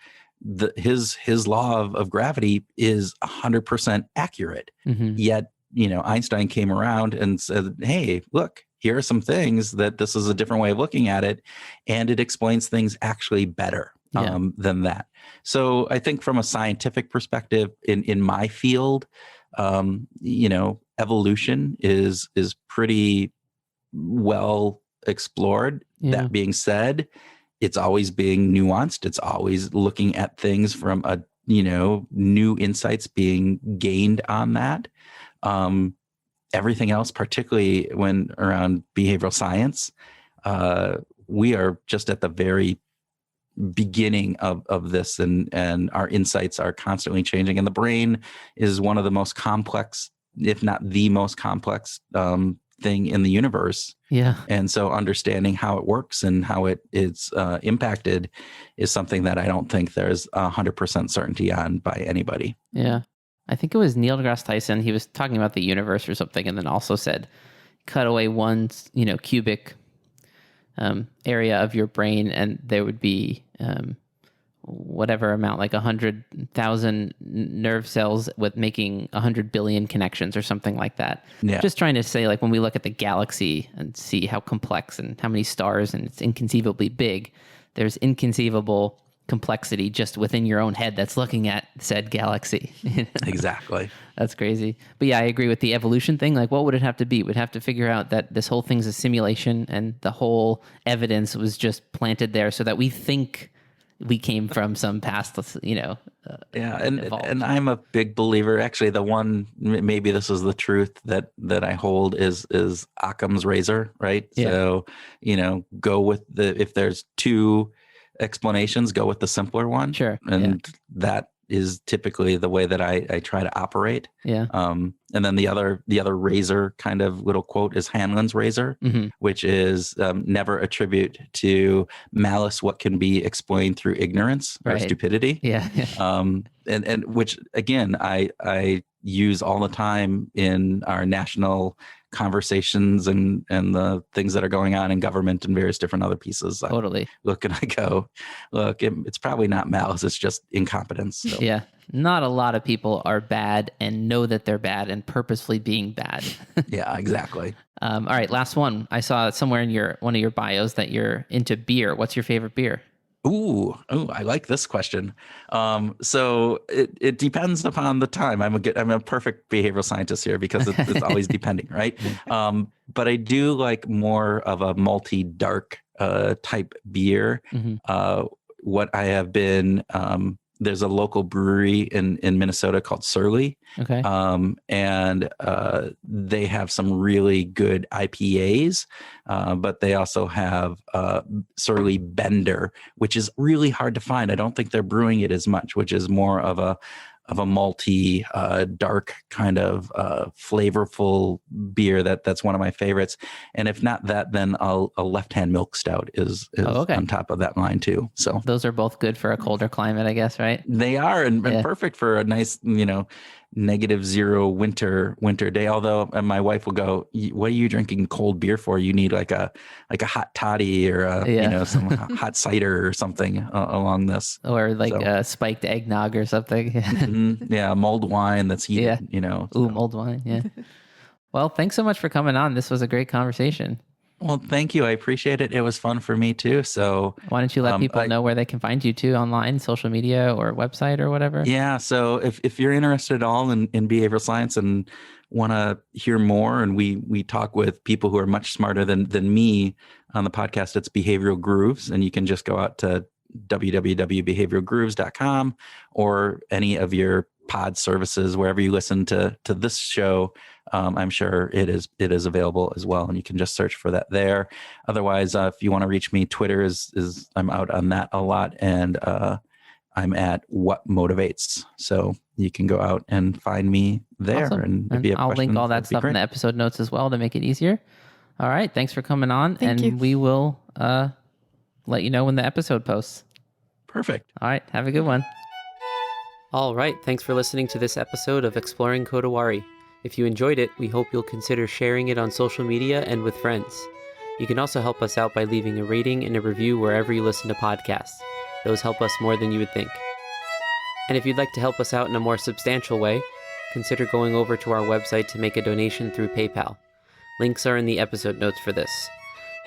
Speaker 2: his law of gravity is 100% accurate. Yet, Einstein came around and said, hey, look, here are some things that this is a different way of looking at it, and it explains things actually better than that. So I think from a scientific perspective, in my field, evolution is pretty well explored. Yeah. That being said, it's always being nuanced. It's always looking at things from new insights being gained on that. Everything else, particularly when around behavioral science, we are just at the very beginning of this, and our insights are constantly changing. And the brain is one of the most complex, if not the most complex thing in the universe.
Speaker 1: Yeah.
Speaker 2: And so understanding how it works and how it's impacted is something that I don't think there's 100% certainty on by anybody.
Speaker 1: Yeah. I think it was Neil deGrasse Tyson. He was talking about the universe or something, and then also said, cut away one, cubic area of your brain, and there would be whatever amount, like 100,000 nerve cells with making 100 billion connections or something like that.
Speaker 2: Yeah.
Speaker 1: Just trying to say, like, when we look at the galaxy and see how complex and how many stars, and it's inconceivably big, there's inconceivable complexity just within your own head that's looking at said galaxy.
Speaker 2: Exactly.
Speaker 1: That's crazy. But yeah, I agree with the evolution thing. Like, what would it have to be? We'd have to figure out that this whole thing's a simulation, and the whole evidence was just planted there so that we think we came from some past,
Speaker 2: yeah. And I'm a big believer. Actually, the one, maybe this is the truth that I hold is Occam's razor, right? Yeah. So, go with if there's two explanations, go with the simpler one.
Speaker 1: Sure.
Speaker 2: And that is typically the way that I try to operate.
Speaker 1: Yeah.
Speaker 2: And then the other razor kind of little quote is Hanlon's razor, which is never attribute to malice what can be explained through ignorance or stupidity.
Speaker 1: Yeah.
Speaker 2: And which, again, I use all the time in our national conversations and the things that are going on in government and various different other pieces.
Speaker 1: Totally.
Speaker 2: Look, and I go, look, it's probably not malice. It's just incompetence. So.
Speaker 1: Yeah. Not a lot of people are bad and know that they're bad and purposefully being bad.
Speaker 2: Yeah, exactly.
Speaker 1: All right. Last one. I saw somewhere in one of your bios that you're into beer. What's your favorite beer?
Speaker 2: Ooh, I like this question. So it depends upon the time. I'm a perfect behavioral scientist here because it's always depending, right? But I do like more of a malty dark type beer. What I have been, there's a local brewery in Minnesota called Surly.
Speaker 1: Okay.
Speaker 2: And they have some really good IPAs, but they also have Surly Bender, which is really hard to find. I don't think they're brewing it as much, which is more of a malty, dark kind of flavorful beer that's one of my favorites. And if not that, then a Left Hand Milk Stout is on top of that line too. So
Speaker 1: those are both good for a colder climate, I guess, right?
Speaker 2: they are, and perfect for a nice, -0 winter day. Although my wife will go, "What are you drinking cold beer for? You need like a hot toddy or some hot cider or something along this,
Speaker 1: or like a spiked eggnog or something."
Speaker 2: Yeah, mulled wine that's heated.
Speaker 1: Yeah. Ooh, mulled wine. Yeah. Well, thanks so much for coming on. This was a great conversation.
Speaker 2: Well, thank you. I appreciate it. It was fun for me too. So
Speaker 1: why don't you let people know where they can find you too, online, social media or website or whatever?
Speaker 2: Yeah. So if you're interested at all in behavioral science and want to hear more, and we talk with people who are much smarter than me on the podcast, it's Behavioral Grooves, and you can just go out to www.behavioralgrooves.com or any of your pod services, wherever you listen to this show. I'm sure it is available as well, and you can just search for that there. Otherwise, if you want to reach me, Twitter is I'm out on that a lot, and I'm at What Motivates. So you can go out and find me there.
Speaker 1: Awesome. And I'll link all that stuff in the episode notes as well to make it easier. All right, thanks for coming on,
Speaker 3: Thank you.
Speaker 1: We will let you know when the episode posts.
Speaker 2: Perfect.
Speaker 1: All right, have a good one. All right, thanks for listening to this episode of Exploring Kodawari. If you enjoyed it, we hope you'll consider sharing it on social media and with friends. You can also help us out by leaving a rating and a review wherever you listen to podcasts. Those help us more than you would think. And if you'd like to help us out in a more substantial way, consider going over to our website to make a donation through PayPal. Links are in the episode notes for this.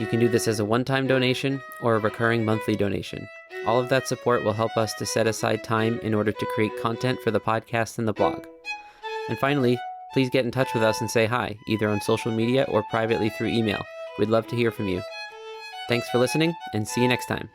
Speaker 1: You can do this as a one-time donation or a recurring monthly donation. All of that support will help us to set aside time in order to create content for the podcast and the blog. And finally, please get in touch with us and say hi, either on social media or privately through email. We'd love to hear from you. Thanks for listening, and see you next time.